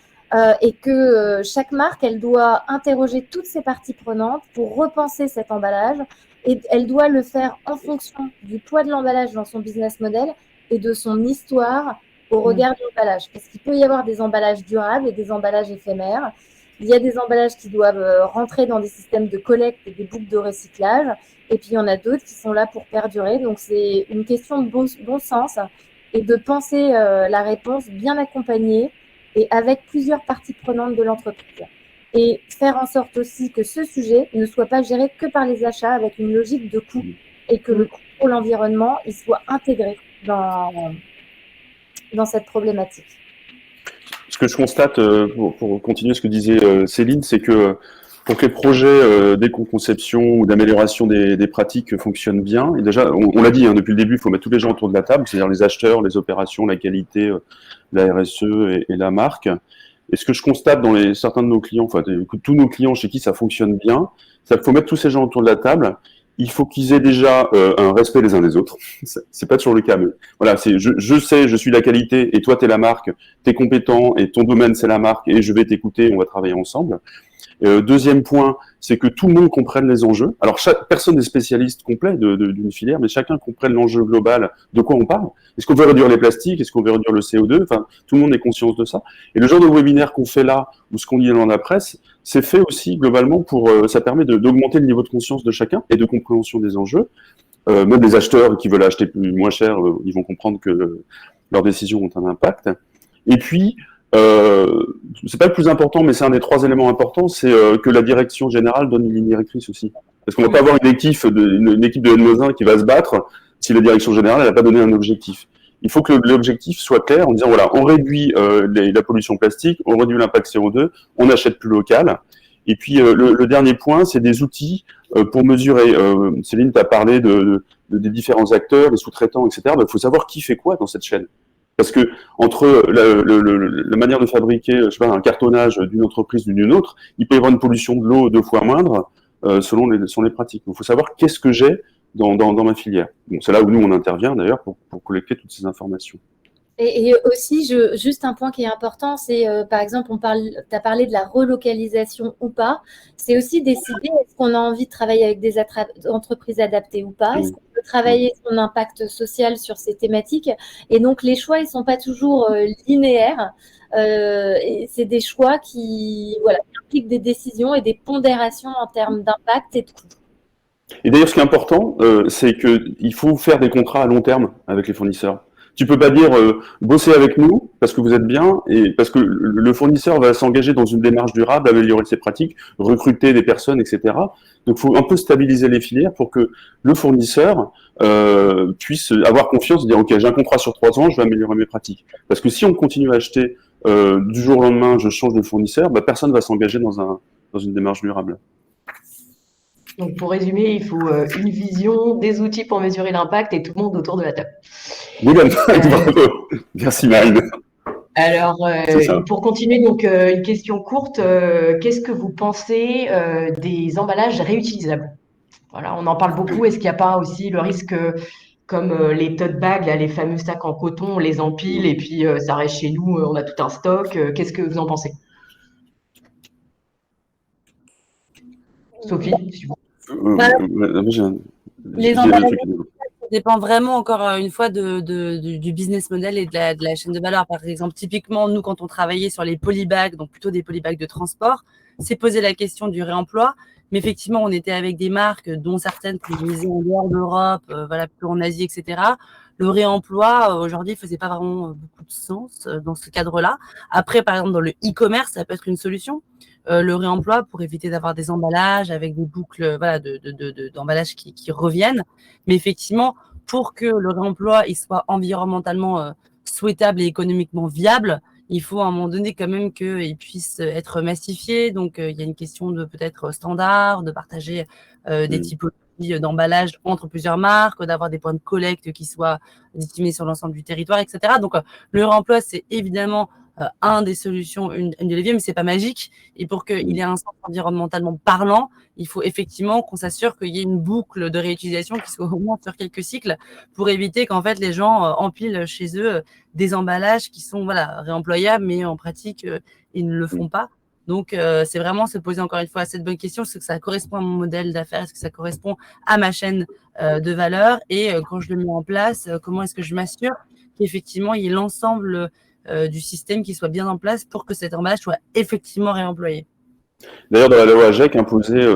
et que chaque marque, elle doit interroger toutes ses parties prenantes pour repenser cet emballage et elle doit le faire en fonction du poids de l'emballage dans son business model et de son histoire au regard de l'emballage. Parce qu'il peut y avoir des emballages durables et des emballages éphémères. Il y a des emballages qui doivent rentrer dans des systèmes de collecte et des boucles de recyclage. Et puis, il y en a d'autres qui sont là pour perdurer. Donc, c'est une question de bon sens et de penser la réponse bien accompagnée et avec plusieurs parties prenantes de l'entreprise. Et faire en sorte aussi que ce sujet ne soit pas géré que par les achats avec une logique de coût et que le coût pour l'environnement il soit intégré dans cette problématique. Ce que je constate, pour continuer ce que disait Céline, c'est que pour que les projets d'éco-conception ou d'amélioration des pratiques fonctionnent bien, et déjà, on l'a dit depuis le début, il faut mettre tous les gens autour de la table, c'est-à-dire les acheteurs, les opérations, la qualité, la RSE et la marque. Et ce que je constate dans certains de nos clients, enfin tous nos clients chez qui ça fonctionne bien, c'est qu'il faut mettre tous ces gens autour de la table. Il faut qu'ils aient déjà un respect les uns des autres. C'est pas toujours le cas, mais voilà, je sais, je suis la qualité et toi t'es la marque, t'es compétent et ton domaine c'est la marque et je vais t'écouter, on va travailler ensemble. Deuxième point, c'est que tout le monde comprenne les enjeux. Alors, personne n'est spécialiste complet d'une filière, mais chacun comprenne l'enjeu global, de quoi on parle. Est-ce qu'on veut réduire les plastiques? Est-ce qu'on veut réduire le CO2? Enfin, tout le monde est conscient de ça. Et le genre de webinaire qu'on fait là, ou ce qu'on lit dans la presse, c'est fait aussi globalement ça permet d'augmenter le niveau de conscience de chacun et de compréhension des enjeux. Même les acheteurs qui veulent acheter moins cher, ils vont comprendre que leurs décisions ont un impact. Et puis, c'est pas le plus important, mais c'est un des 3 éléments importants, c'est que la direction générale donne une ligne directrice aussi. Parce qu'on va pas avoir une équipe de N-1 qui va se battre si la direction générale n'a pas donné un objectif. Il faut que l'objectif soit clair en disant, voilà, on réduit la pollution plastique, on réduit l'impact CO2, on achète plus local. Et puis, le dernier point, c'est des outils pour mesurer. Céline, tu as parlé des différents acteurs, des sous-traitants, etc. Il faut savoir qui fait quoi dans cette chaîne. Parce que entre la manière de fabriquer, je sais pas, un cartonnage d'une entreprise ou d'une autre, il peut y avoir une pollution de l'eau 2 fois moindre selon les pratiques. Donc, il faut savoir qu'est-ce que j'ai dans ma filière. Bon, c'est là où nous, on intervient d'ailleurs pour collecter toutes ces informations. Et aussi, juste un point qui est important, c'est par exemple, tu as parlé de la relocalisation ou pas. C'est aussi décider est-ce qu'on a envie de travailler avec des entreprises adaptées ou pas. Est-ce qu'on peut travailler son impact social sur ces thématiques. Et donc, les choix, ils ne sont pas toujours linéaires. Et c'est des choix qui impliquent des décisions et des pondérations en termes d'impact et de coût. Et d'ailleurs, ce qui est important, c'est qu'il faut faire des contrats à long terme avec les fournisseurs. Tu peux pas dire bossez avec nous parce que vous êtes bien et parce que le fournisseur va s'engager dans une démarche durable, améliorer ses pratiques, recruter des personnes, etc. Donc, il faut un peu stabiliser les filières pour que le fournisseur puisse avoir confiance et dire ok, j'ai un contrat sur 3 ans, je vais améliorer mes pratiques. Parce que si on continue à acheter du jour au lendemain, je change de fournisseur, personne va s'engager dans une démarche durable. Donc, pour résumer, il faut une vision, des outils pour mesurer l'impact et tout le monde autour de la table. Bravo. Merci Marine. Alors, pour continuer, donc une question courte, qu'est-ce que vous pensez des emballages réutilisables? Voilà, on en parle beaucoup. Est-ce qu'il n'y a pas aussi le risque, comme les tote bags, là, les fameux sacs en coton, on les empile et puis ça reste chez nous, on a tout un stock. Qu'est-ce que vous en pensez? Sophie, si vous... Les emballages dépend vraiment, encore une fois, du business model et de la chaîne de valeur. Par exemple, typiquement, nous, quand on travaillait sur les polybags, donc plutôt des polybags de transport, c'est poser la question du réemploi. Mais effectivement, on était avec des marques, dont certaines produisaient en dehors d'Europe, plutôt en Asie, etc. Le réemploi, aujourd'hui, faisait pas vraiment beaucoup de sens dans ce cadre-là. Après, par exemple, dans le e-commerce, ça peut être une solution. Le réemploi pour éviter d'avoir des emballages avec des boucles d'emballages qui reviennent. Mais effectivement, pour que le réemploi il soit environnementalement souhaitable et économiquement viable, il faut à un moment donné quand même qu'il puisse être massifié. Donc, il y a une question de peut-être standard, de partager des typologies d'emballage entre plusieurs marques, d'avoir des points de collecte qui soient disséminés sur l'ensemble du territoire, etc. Donc, le réemploi, c'est évidemment un des solutions, une des leviers, mais c'est pas magique. Et pour qu'il ait un sens environnementalement parlant, il faut effectivement qu'on s'assure qu'il y ait une boucle de réutilisation qui soit au moins sur quelques cycles pour éviter qu'en fait les gens empilent chez eux des emballages qui sont réemployables, mais en pratique ils ne le font pas. Donc c'est vraiment se poser encore une fois cette bonne question, est-ce que ça correspond à mon modèle d'affaires, est-ce que ça correspond à ma chaîne de valeur, et quand je le mets en place, comment est-ce que je m'assure qu'effectivement il y ait l'ensemble du système qui soit bien en place pour que cet emballage soit effectivement réemployé. D'ailleurs, dans la loi AGEC, imposait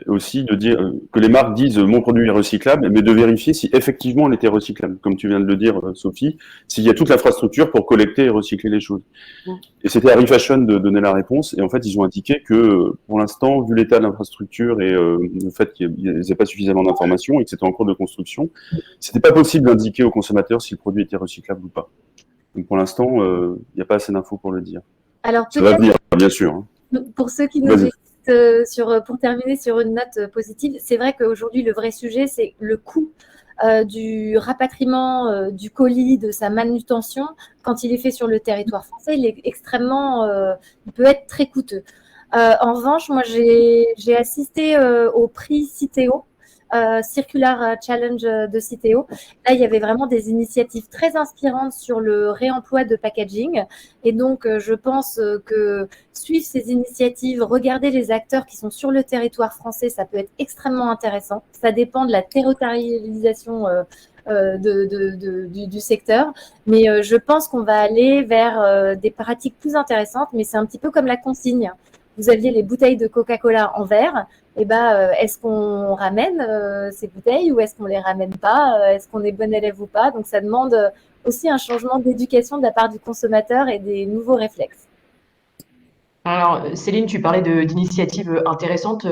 aussi de dire que les marques disent mon produit est recyclable, mais de vérifier si effectivement il était recyclable, comme tu viens de le dire, Sophie, s'il y a toute l'infrastructure pour collecter et recycler les choses. Et c'était à Refashion de donner la réponse, et en fait, ils ont indiqué que pour l'instant, vu l'état de l'infrastructure et le fait qu'ils n'avaient pas suffisamment d'informations et que c'était en cours de construction, c'était pas possible d'indiquer aux consommateurs si le produit était recyclable ou pas. Donc pour l'instant, il n'y a pas assez d'infos pour le dire. Alors, ça va venir, bien sûr. Hein. Pour ceux qui nous écoutent, pour terminer sur une note positive, c'est vrai qu'aujourd'hui, le vrai sujet, c'est le coût du rapatriement du colis, de sa manutention. Quand il est fait sur le territoire français, il est extrêmement, il peut être très coûteux. En revanche, moi, j'ai assisté au prix Citeo Circular Challenge de Citeo. Là, il y avait vraiment des initiatives très inspirantes sur le réemploi de packaging. Et donc, je pense que suivre ces initiatives, regarder les acteurs qui sont sur le territoire français, ça peut être extrêmement intéressant. Ça dépend de la territorialisation du secteur. Mais je pense qu'on va aller vers des pratiques plus intéressantes, mais c'est un petit peu comme la consigne. Vous aviez les bouteilles de Coca-Cola en verre, et est-ce qu'on ramène ces bouteilles ou est-ce qu'on les ramène pas? Est-ce qu'on est bon élève ou pas? Donc ça demande aussi un changement d'éducation de la part du consommateur et des nouveaux réflexes. Alors, Céline, tu parlais d'initiatives intéressantes.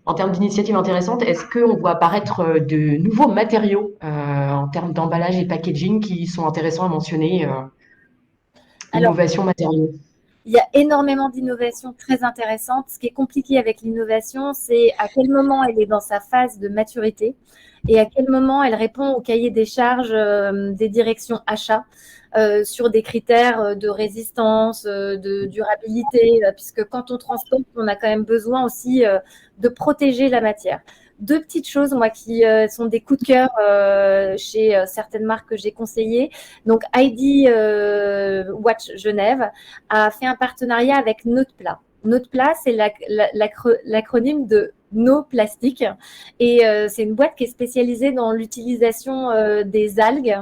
En termes d'initiatives intéressantes, est-ce qu'on voit apparaître de nouveaux matériaux en termes d'emballage et packaging qui sont intéressants à mentionner Alors, innovation matériaux. il y a énormément d'innovations très intéressantes. Ce qui est compliqué avec l'innovation, c'est à quel moment elle est dans sa phase de maturité et à quel moment elle répond au cahier des charges des directions achats sur des critères de résistance, de durabilité, puisque quand on transporte, on a quand même besoin aussi de protéger la matière. Deux petites choses, moi, qui sont des coups de cœur chez certaines marques que j'ai conseillées. Donc, ID Watch Genève a fait un partenariat avec Notepla. Notepla, c'est l'acronyme de No Plastique. Et c'est une boîte qui est spécialisée dans l'utilisation des algues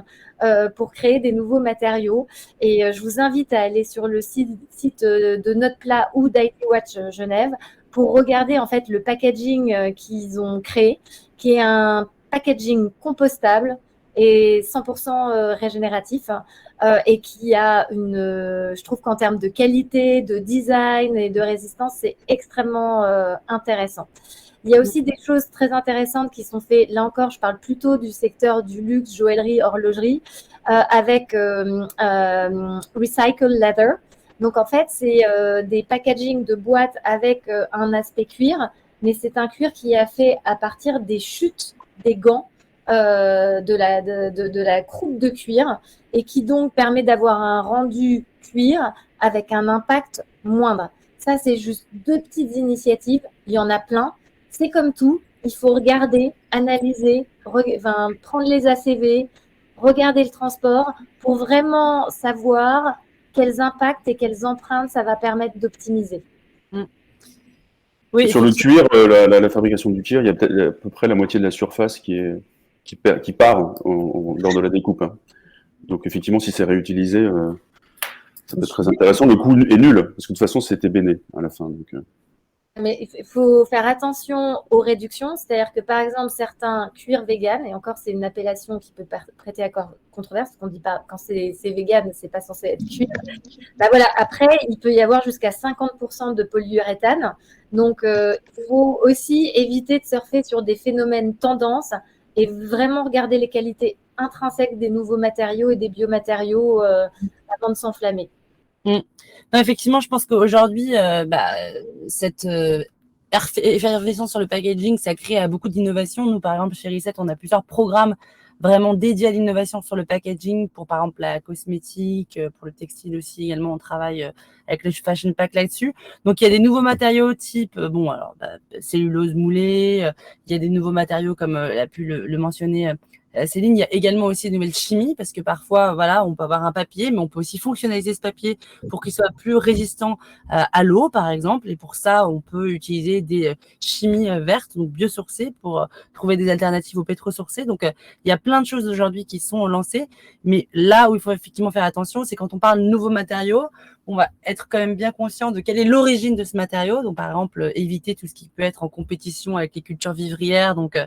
pour créer des nouveaux matériaux. Et je vous invite à aller sur le site de Notepla ou d'ID Watch Genève pour regarder en fait le packaging qu'ils ont créé, qui est un packaging compostable et 100% régénératif et qui a je trouve qu'en termes de qualité, de design et de résistance, c'est extrêmement intéressant. Il y a aussi des choses très intéressantes qui sont faites. Là encore, je parle plutôt du secteur du luxe, joaillerie, horlogerie, avec Recycle Leather. Donc, en fait, c'est des packaging de boîtes avec un aspect cuir, mais c'est un cuir qui est fait à partir des chutes des gants de la croupe de cuir et qui donc permet d'avoir un rendu cuir avec un impact moindre. Ça, c'est juste deux petites initiatives. Il y en a plein. C'est comme tout. Il faut regarder, analyser, prendre les ACV, regarder le transport pour vraiment savoir quels impacts et quelles empreintes ça va permettre d'optimiser. Oui, sur le cuir, la fabrication du cuir, il y a peut-être à peu près la moitié de la surface qui part lors de la découpe. Hein. Donc effectivement, si c'est réutilisé, ça peut être très intéressant. Le coût est nul, parce que de toute façon, c'était béné à la fin. Donc, Mais il faut faire attention aux réductions, c'est-à-dire que par exemple certains cuirs véganes, et encore c'est une appellation qui peut prêter à controverse, parce qu'on dit pas quand c'est vegan, c'est pas censé être cuir. Voilà. Après, il peut y avoir jusqu'à 50% de polyuréthane, donc il faut aussi éviter de surfer sur des phénomènes tendances et vraiment regarder les qualités intrinsèques des nouveaux matériaux et des biomatériaux avant de s'enflammer. Non, effectivement, je pense qu'aujourd'hui, cette effervescence sur le packaging, ça crée beaucoup d'innovations. Nous, par exemple, chez Reset, on a plusieurs programmes vraiment dédiés à l'innovation sur le packaging pour, par exemple, la cosmétique, pour le textile aussi également, on travaille avec le Fashion Pack là-dessus. Donc, il y a des nouveaux matériaux type, cellulose moulée, il y a des nouveaux matériaux comme a pu le mentionner Céline, il y a également aussi de nouvelles chimies parce que parfois, voilà, on peut avoir un papier, mais on peut aussi fonctionnaliser ce papier pour qu'il soit plus résistant à l'eau, par exemple. Et pour ça, on peut utiliser des chimies vertes, donc biosourcées, pour trouver des alternatives aux pétrosourcées. Donc, il y a plein de choses aujourd'hui qui sont lancées. Mais là où il faut effectivement faire attention, c'est quand on parle de nouveaux matériaux, on va être quand même bien conscient de quelle est l'origine de ce matériau. Donc, par exemple, éviter tout ce qui peut être en compétition avec les cultures vivrières, donc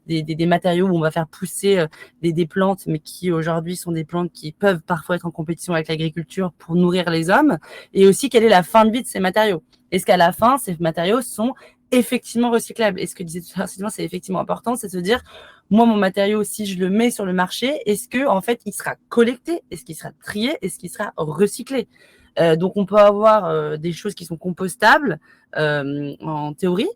des matériaux où on va faire pousser des plantes, mais qui aujourd'hui sont des plantes qui peuvent parfois être en compétition avec l'agriculture pour nourrir les hommes. Et aussi, quelle est la fin de vie de ces matériaux? Est-ce qu'à la fin, ces matériaux sont effectivement recyclables? Et ce que disait tout à l'heure, c'est effectivement important, c'est de se dire, moi, mon matériau, si je le mets sur le marché, est-ce que en fait, il sera collecté? Est-ce qu'il sera trié? Est-ce qu'il sera recyclé? Donc, on peut avoir des choses qui sont compostables en théorie,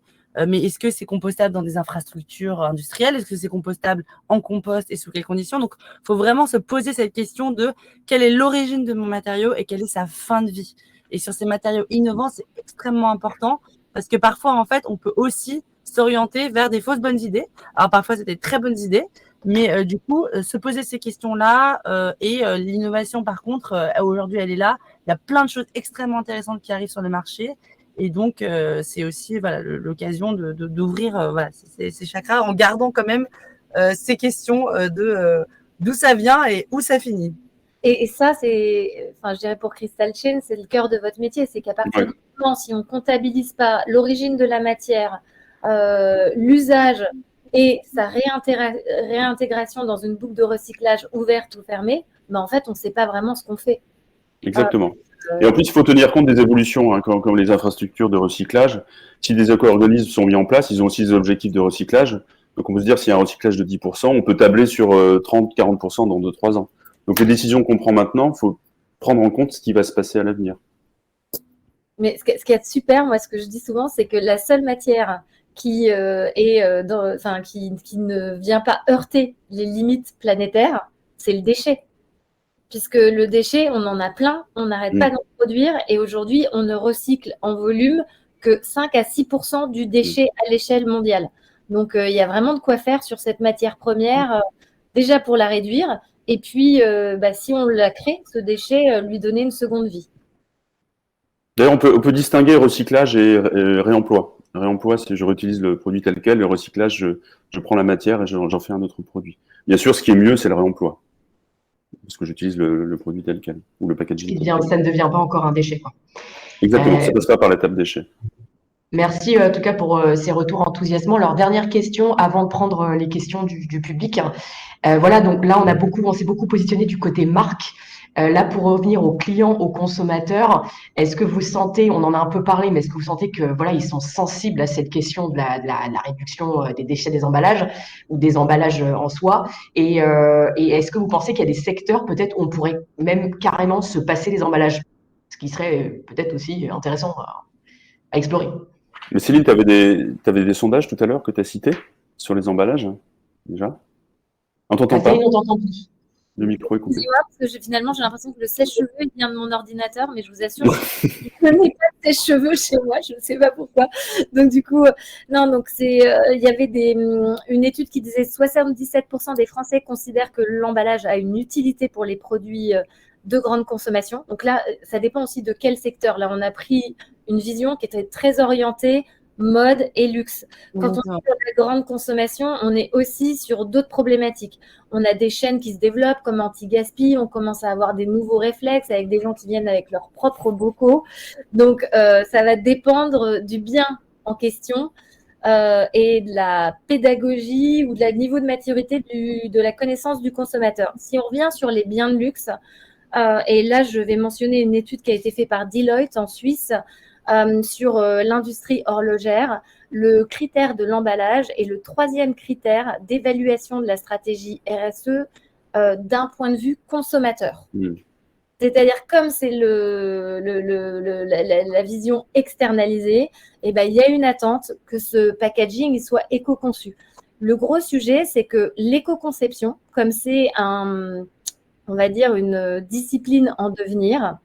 mais est-ce que c'est compostable dans des infrastructures industrielles? Est-ce que c'est compostable en compost et sous quelles conditions? Donc, il faut vraiment se poser cette question de quelle est l'origine de mon matériau et quelle est sa fin de vie. Et sur ces matériaux innovants, c'est extrêmement important parce que parfois, en fait, on peut aussi s'orienter vers des fausses bonnes idées. Alors parfois, c'est des très bonnes idées, mais du coup, se poser ces questions-là et l'innovation, par contre, aujourd'hui, elle est là. Il y a plein de choses extrêmement intéressantes qui arrivent sur le marché. Et donc, c'est aussi voilà, l'occasion d'ouvrir voilà, ces chakras en gardant quand même ces questions de d'où ça vient et où ça finit. Et ça, c'est, enfin, je dirais pour Crystal Chain, c'est le cœur de votre métier. C'est qu'à partir du moment, si on ne comptabilise pas l'origine de la matière, l'usage et sa réintégration dans une boucle de recyclage ouverte ou fermée, ben en fait, on ne sait pas vraiment ce qu'on fait. Exactement. Et en plus, il faut tenir compte des évolutions, hein, comme les infrastructures de recyclage. Si des éco-organismes sont mis en place, ils ont aussi des objectifs de recyclage. Donc, on peut se dire, s'il y a un recyclage de 10%, on peut tabler sur 30-40% dans 2-3 ans. Donc, les décisions qu'on prend maintenant, il faut prendre en compte ce qui va se passer à l'avenir. Mais ce qui est super, moi, ce que je dis souvent, c'est que la seule matière qui qui ne vient pas heurter les limites planétaires, c'est le déchet. Puisque le déchet, on en a plein, on n'arrête pas d'en produire, et aujourd'hui, on ne recycle en volume que 5 à 6% du déchet à l'échelle mondiale. Donc, il y a vraiment de quoi faire sur cette matière première, déjà pour la réduire, et puis, si on la crée, ce déchet, lui donner une seconde vie. D'ailleurs, on peut distinguer recyclage et réemploi. Réemploi, c'est je réutilise le produit tel quel. Le recyclage, je prends la matière et j'en fais un autre produit. Bien sûr, ce qui est mieux, c'est le réemploi. Parce que j'utilise le produit tel quel, ou le packaging. Ça ne devient pas encore un déchet, quoi. Exactement, ça passe pas par l'étape déchet. Merci en tout cas pour ces retours enthousiasmants. Alors, dernière question avant de prendre les questions du public. Voilà, donc là, on s'est beaucoup positionné du côté marque. Là, pour revenir aux clients, aux consommateurs, est-ce que vous sentez, on en a un peu parlé, mais est-ce que vous sentez que voilà, ils sont sensibles à cette question de la réduction des déchets des emballages ou des emballages en soi? Et est-ce que vous pensez qu'il y a des secteurs, peut-être, où on pourrait même carrément se passer des emballages, ce qui serait peut-être aussi intéressant à explorer? Mais Céline, tu avais des sondages tout à l'heure que tu as cités sur les emballages, déjà? On t'entend pas? Céline, on t'entend plus. Le micro est coupé. Excusez-moi, parce que finalement, j'ai l'impression que le sèche-cheveux vient de mon ordinateur, mais je vous assure, je n'ai pas de sèche-cheveux chez moi, je ne sais pas pourquoi. Donc, du coup, non, donc il y avait une étude qui disait 77% des Français considèrent que l'emballage a une utilité pour les produits de grande consommation. Donc là, ça dépend aussi de quel secteur. Là, on a pris une vision qui était très orientée mode et luxe. Quand on est sur la grande consommation, on est aussi sur d'autres problématiques. On a des chaînes qui se développent comme Anti-Gaspi, on commence à avoir des nouveaux réflexes avec des gens qui viennent avec leurs propres bocaux. Donc, ça va dépendre du bien en question et de la pédagogie ou de la niveau de maturité de la connaissance du consommateur. Si on revient sur les biens de luxe, et là, je vais mentionner une étude qui a été faite par Deloitte en Suisse, sur l'industrie horlogère, le critère de l'emballage est le 3e critère d'évaluation de la stratégie RSE d'un point de vue consommateur. C'est-à-dire, comme c'est la vision externalisée, il y a une attente que ce packaging soit éco-conçu. Le gros sujet, c'est que l'éco-conception, comme c'est on va dire une discipline en devenir,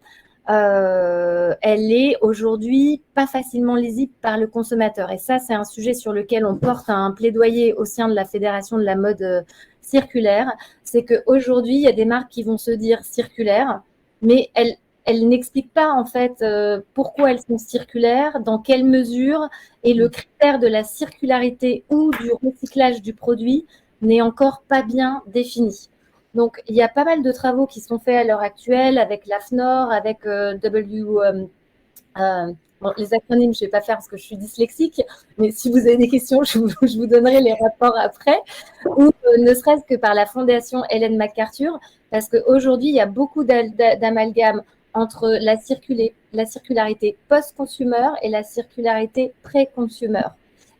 elle est aujourd'hui pas facilement lisible par le consommateur. Et ça, c'est un sujet sur lequel on porte un plaidoyer au sein de la Fédération de la mode circulaire. C'est qu'aujourd'hui, il y a des marques qui vont se dire circulaires, mais elles n'expliquent pas en fait pourquoi elles sont circulaires, dans quelle mesure, et le critère de la circularité ou du recyclage du produit n'est encore pas bien défini. Donc, il y a pas mal de travaux qui sont faits à l'heure actuelle avec l'AFNOR, avec les acronymes, je ne vais pas faire parce que je suis dyslexique, mais si vous avez des questions, je vous donnerai les rapports après, ou ne serait-ce que par la fondation Ellen MacArthur, parce qu'aujourd'hui, il y a beaucoup d'amalgames entre la circularité post-consumer et la circularité pré-consumer.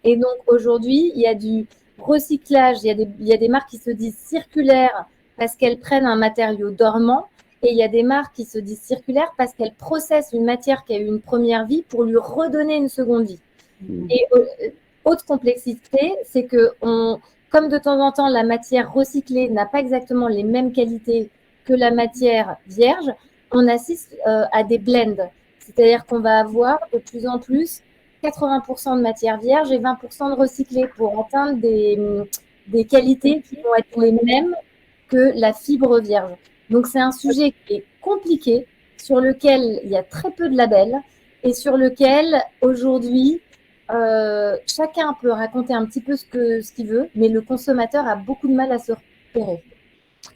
Et donc, aujourd'hui, il y a du recyclage, il y a des marques qui se disent circulaires parce qu'elles prennent un matériau dormant, et il y a des marques qui se disent circulaires parce qu'elles processent une matière qui a eu une première vie pour lui redonner une seconde vie. Et autre complexité, c'est que comme de temps en temps la matière recyclée n'a pas exactement les mêmes qualités que la matière vierge, on assiste à des blends. C'est-à-dire qu'on va avoir de plus en plus 80% de matière vierge et 20% de recyclé pour atteindre des qualités qui vont être les mêmes que la fibre vierge. Donc, c'est un sujet qui est compliqué, sur lequel il y a très peu de labels et sur lequel, aujourd'hui, chacun peut raconter un petit peu ce qu'il veut, mais le consommateur a beaucoup de mal à se repérer.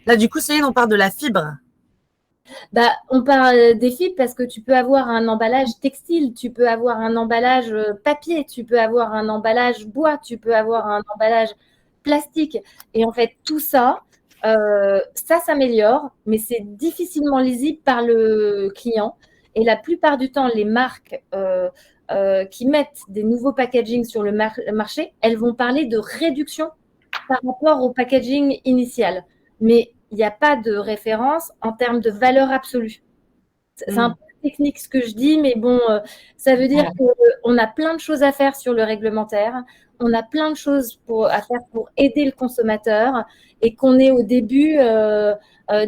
Là, du coup, Céline, on parle de la fibre. On parle des fibres parce que tu peux avoir un emballage textile, tu peux avoir un emballage papier, tu peux avoir un emballage bois, tu peux avoir un emballage plastique. Et en fait, tout ça, ça s'améliore, mais c'est difficilement lisible par le client. Et la plupart du temps, les marques qui mettent des nouveaux packaging sur le marché, elles vont parler de réduction par rapport au packaging initial. Mais il n'y a pas de référence en termes de valeur absolue. C'est un peu technique ce que je dis, mais bon, ça veut dire qu'on a plein de choses à faire sur le réglementaire, on a plein de choses à faire pour aider le consommateur et qu'on est au début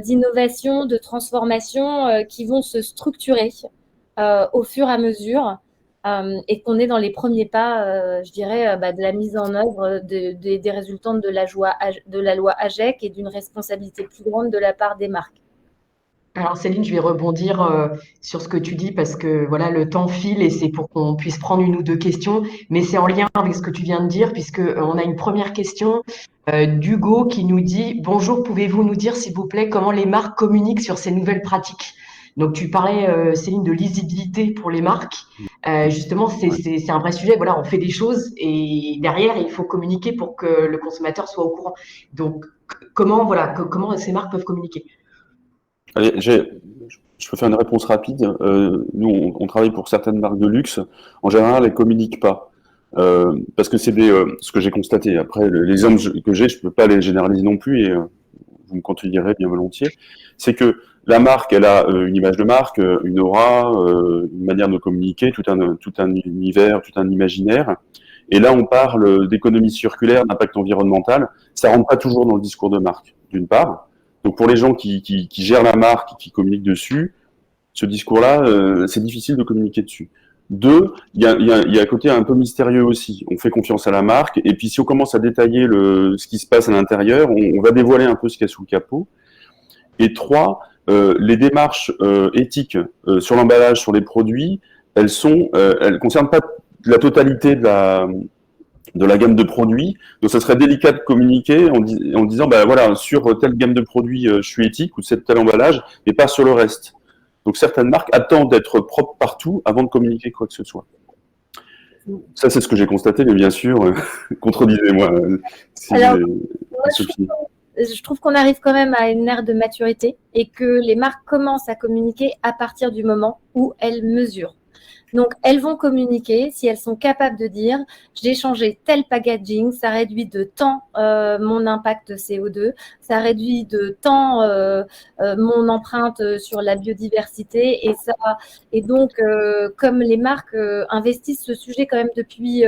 d'innovation, de transformation qui vont se structurer au fur et à mesure et qu'on est dans les premiers pas, je dirais, de la mise en œuvre des résultantes de la loi AGEC et d'une responsabilité plus grande de la part des marques. Alors Céline, je vais rebondir sur ce que tu dis parce que voilà, le temps file et c'est pour qu'on puisse prendre une ou deux questions, mais c'est en lien avec ce que tu viens de dire puisque on a une première question d'Hugo qui nous dit: Bonjour, pouvez-vous nous dire s'il vous plaît comment les marques communiquent sur ces nouvelles pratiques? Donc tu parlais Céline de lisibilité pour les marques. Justement, c'est un vrai sujet. Voilà, on fait des choses et derrière il faut communiquer pour que le consommateur soit au courant. Donc comment ces marques peuvent communiquer? Allez, je peux faire une réponse rapide. Nous, on travaille pour certaines marques de luxe. En général, elles communiquent pas. Parce que c'est ce que j'ai constaté. Après, les exemples que j'ai, je peux pas les généraliser non plus et vous me contredirez bien volontiers. C'est que la marque, elle a une image de marque, une aura, une manière de communiquer, tout un univers, tout un imaginaire. Et là, on parle d'économie circulaire, d'impact environnemental. Ça rentre pas toujours dans le discours de marque, d'une part. Donc pour les gens qui gèrent la marque, qui communiquent dessus, ce discours-là, c'est difficile de communiquer dessus. Deux, il y a un côté un peu mystérieux aussi. On fait confiance à la marque, et puis si on commence à détailler ce qui se passe à l'intérieur, on va dévoiler un peu ce qu'il y a sous le capot. Et trois, les démarches éthiques sur l'emballage, sur les produits, elles concernent pas la totalité de la gamme de produits. Donc, ça serait délicat de communiquer en disant, bah voilà, sur telle gamme de produits, je suis éthique ou tel emballage, mais pas sur le reste. Donc, certaines marques attendent d'être propres partout avant de communiquer quoi que ce soit. Ça, c'est ce que j'ai constaté, mais bien sûr, contredisez-moi. Sophie. Je trouve qu'on arrive quand même à une ère de maturité et que les marques commencent à communiquer à partir du moment où elles mesurent. Donc, elles vont communiquer si elles sont capables de dire « j'ai changé tel packaging, ça réduit de tant mon impact CO2, ça réduit de tant mon empreinte sur la biodiversité ». Et donc, comme les marques investissent ce sujet quand même depuis,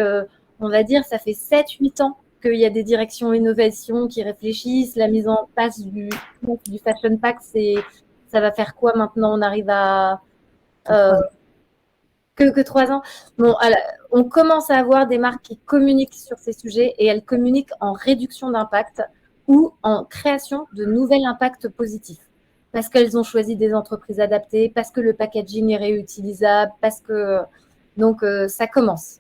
on va dire, ça fait 7-8 ans qu'il y a des directions innovation qui réfléchissent, la mise en place du Fashion Pack, ça va faire quoi maintenant? On arrive à… Que 3 ans. Bon, on commence à avoir des marques qui communiquent sur ces sujets et elles communiquent en réduction d'impact ou en création de nouveaux impacts positifs. Parce qu'elles ont choisi des entreprises adaptées, parce que le packaging est réutilisable, parce que… Donc, ça commence.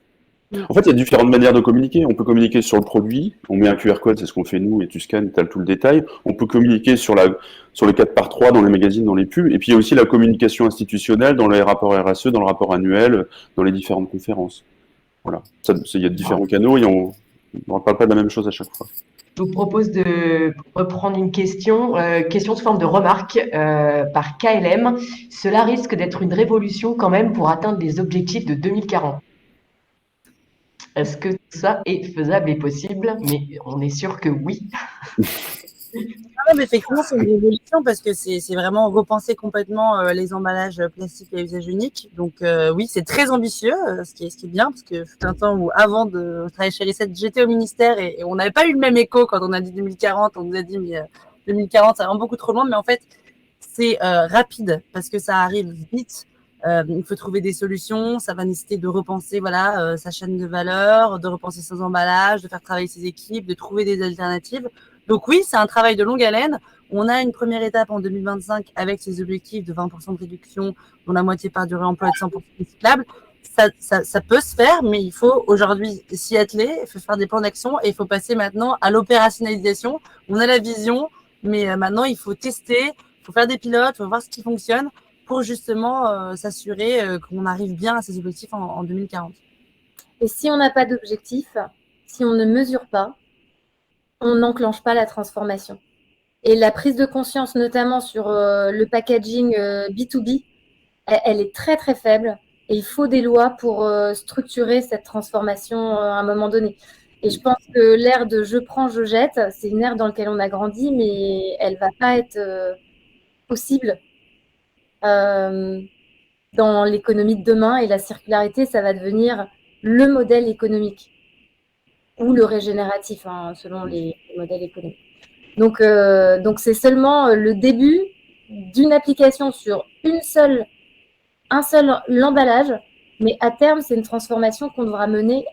En fait, il y a différentes manières de communiquer. On peut communiquer sur le produit, on met un QR code, c'est ce qu'on fait nous, et tu scannes, tu as tout le détail. On peut communiquer sur le 4x3 dans les magazines, dans les pubs. Et puis il y a aussi la communication institutionnelle dans les rapports RSE, dans le rapport annuel, dans les différentes conférences. Voilà. Il y a différents canaux et on ne parle pas de la même chose à chaque fois. Je vous propose de reprendre une question sous forme de remarque par KLM. Cela risque d'être une révolution quand même pour atteindre les objectifs de 2040. Est-ce que tout ça est faisable et possible? Mais on est sûr que oui. Ah, mais effectivement, c'est une révolution parce que c'est vraiment repenser complètement les emballages plastiques à usage unique. Donc oui, c'est très ambitieux, ce qui est bien, parce que fut un temps où, avant de travailler chez Reset, j'étais au ministère et on n'avait pas eu le même écho quand on a dit 2040. On nous a dit, mais 2040, ça va beaucoup trop loin. Mais en fait, c'est rapide parce que ça arrive vite. Il faut trouver des solutions. Ça va nécessiter de repenser sa chaîne de valeur, de repenser ses emballages, de faire travailler ses équipes, de trouver des alternatives. Donc oui, c'est un travail de longue haleine. On a une première étape en 2025 avec ces objectifs de 20% de réduction, dont la moitié par du réemploi et de 100% recyclable. Ça peut se faire, mais il faut aujourd'hui s'y atteler, il faut faire des plans d'action et il faut passer maintenant à l'opérationnalisation. On a la vision, mais maintenant il faut tester, il faut faire des pilotes, il faut voir ce qui fonctionne pour justement s'assurer qu'on arrive bien à ces objectifs en 2040. Et si on n'a pas d'objectif, si on ne mesure pas, on n'enclenche pas la transformation. Et la prise de conscience, notamment sur le packaging B2B, elle est très très faible. Et il faut des lois pour structurer cette transformation à un moment donné. Et je pense que l'ère de je prends, je jette, c'est une ère dans laquelle on a grandi, mais elle ne va pas être possible dans l'économie de demain. Et la circularité, ça va devenir le modèle économique ou le régénératif, selon les modèles économiques. Donc c'est seulement le début d'une application sur un seul l'emballage, mais à terme, c'est une transformation qu'on devra mener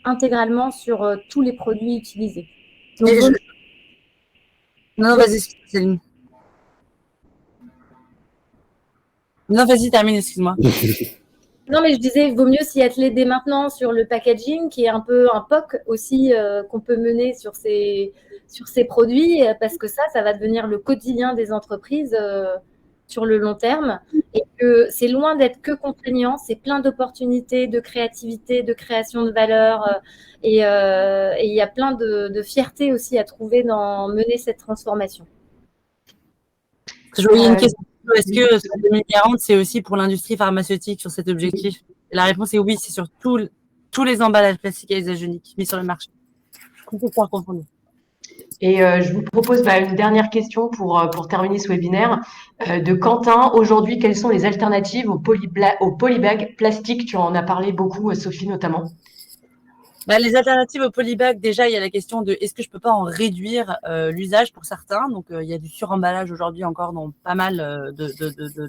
intégralement sur tous les produits utilisés. Donc, Non, vas-y, Céline. Non, vas-y, termine, excuse-moi. Non, mais je disais, il vaut mieux s'y atteler dès maintenant sur le packaging, qui est un peu un POC aussi qu'on peut mener sur ces produits, parce que ça va devenir le quotidien des entreprises sur le long terme. Et que c'est loin d'être que contraignant, c'est plein d'opportunités, de créativité, de création de valeur. Et il y a plein de fierté aussi à trouver dans mener cette transformation. Je voyais une question. Est-ce que 2040, c'est aussi pour l'industrie pharmaceutique sur cet objectif? La réponse est oui, c'est sur tous les emballages plastiques à usage unique mis sur le marché. Complètement confondu. Et je vous propose une dernière question pour terminer ce webinaire de Quentin. Aujourd'hui, quelles sont les alternatives aux polybags plastiques? Tu en as parlé beaucoup, Sophie notamment. Les alternatives au polybag, déjà, il y a la question de est-ce que je peux pas en réduire l'usage pour certains. Donc, il y a du suremballage aujourd'hui encore dans pas mal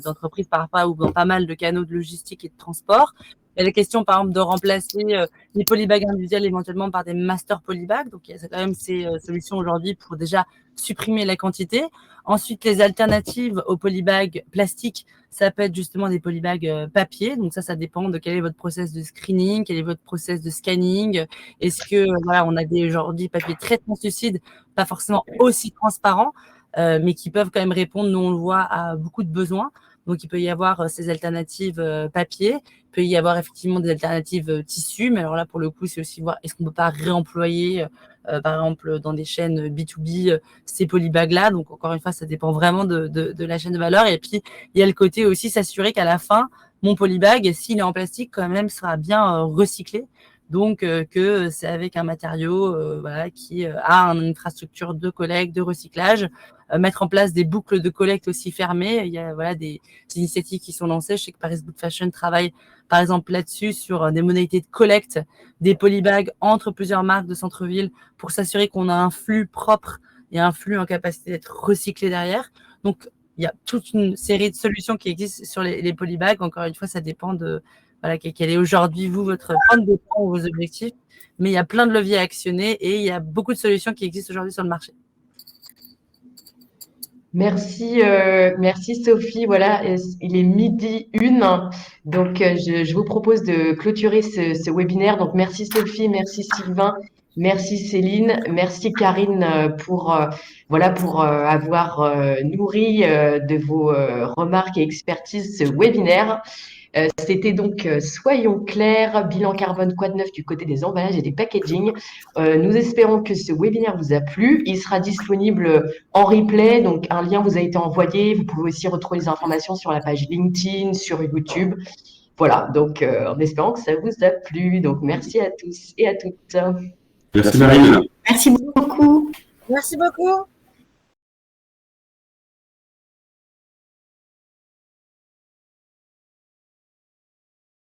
d'entreprises par rapport ou dans pas mal de canaux de logistique et de transport. Il y a la question, par exemple, de remplacer les polybags individuels éventuellement par des master polybags. Donc, il y a quand même ces solutions aujourd'hui pour déjà supprimer la quantité. Ensuite, les alternatives aux polybags plastiques, ça peut être justement des polybags papier. Donc, ça dépend de quel est votre process de screening, quel est votre process de scanning. Est-ce que, on a des aujourd'hui papiers très translucides, pas forcément aussi transparents, mais qui peuvent quand même répondre, nous on le voit, à beaucoup de besoins. Donc, il peut y avoir ces alternatives papier. Il peut y avoir effectivement des alternatives tissus. Mais alors là, pour le coup, c'est aussi voir est-ce qu'on ne peut pas réemployer, par exemple, dans des chaînes B2B, ces polybags-là. Donc, encore une fois, ça dépend vraiment de la chaîne de valeur. Et puis, il y a le côté aussi s'assurer qu'à la fin, mon polybag, s'il est en plastique, quand même, sera bien recyclé. Donc, que c'est avec un matériau qui a une infrastructure de collecte, de recyclage, mettre en place des boucles de collecte aussi fermées. Il y a des initiatives qui sont lancées. Je sais que Paris Good Fashion travaille, par exemple, là-dessus sur des modalités de collecte des polybags entre plusieurs marques de centre-ville pour s'assurer qu'on a un flux propre et un flux en capacité d'être recyclé derrière. Donc, il y a toute une série de solutions qui existent sur les polybags. Encore une fois, ça dépend de quel est aujourd'hui, votre point de départ ou vos objectifs. Mais il y a plein de leviers à actionner et il y a beaucoup de solutions qui existent aujourd'hui sur le marché. Merci Sophie. Voilà, il est 12h01. Donc, je vous propose de clôturer ce webinaire. Donc, merci Sophie, merci Sylvain, merci Céline, merci Karine pour avoir nourri de vos remarques et expertises ce webinaire. C'était donc Soyons clairs, bilan carbone quoi de neuf du côté des emballages et des packaging. Nous espérons que ce webinaire vous a plu. Il sera disponible en replay, donc un lien vous a été envoyé. Vous pouvez aussi retrouver les informations sur la page LinkedIn, sur YouTube. Voilà, donc en espérant que ça vous a plu. Donc merci à tous et à toutes. Merci Marine. Merci beaucoup. Merci beaucoup.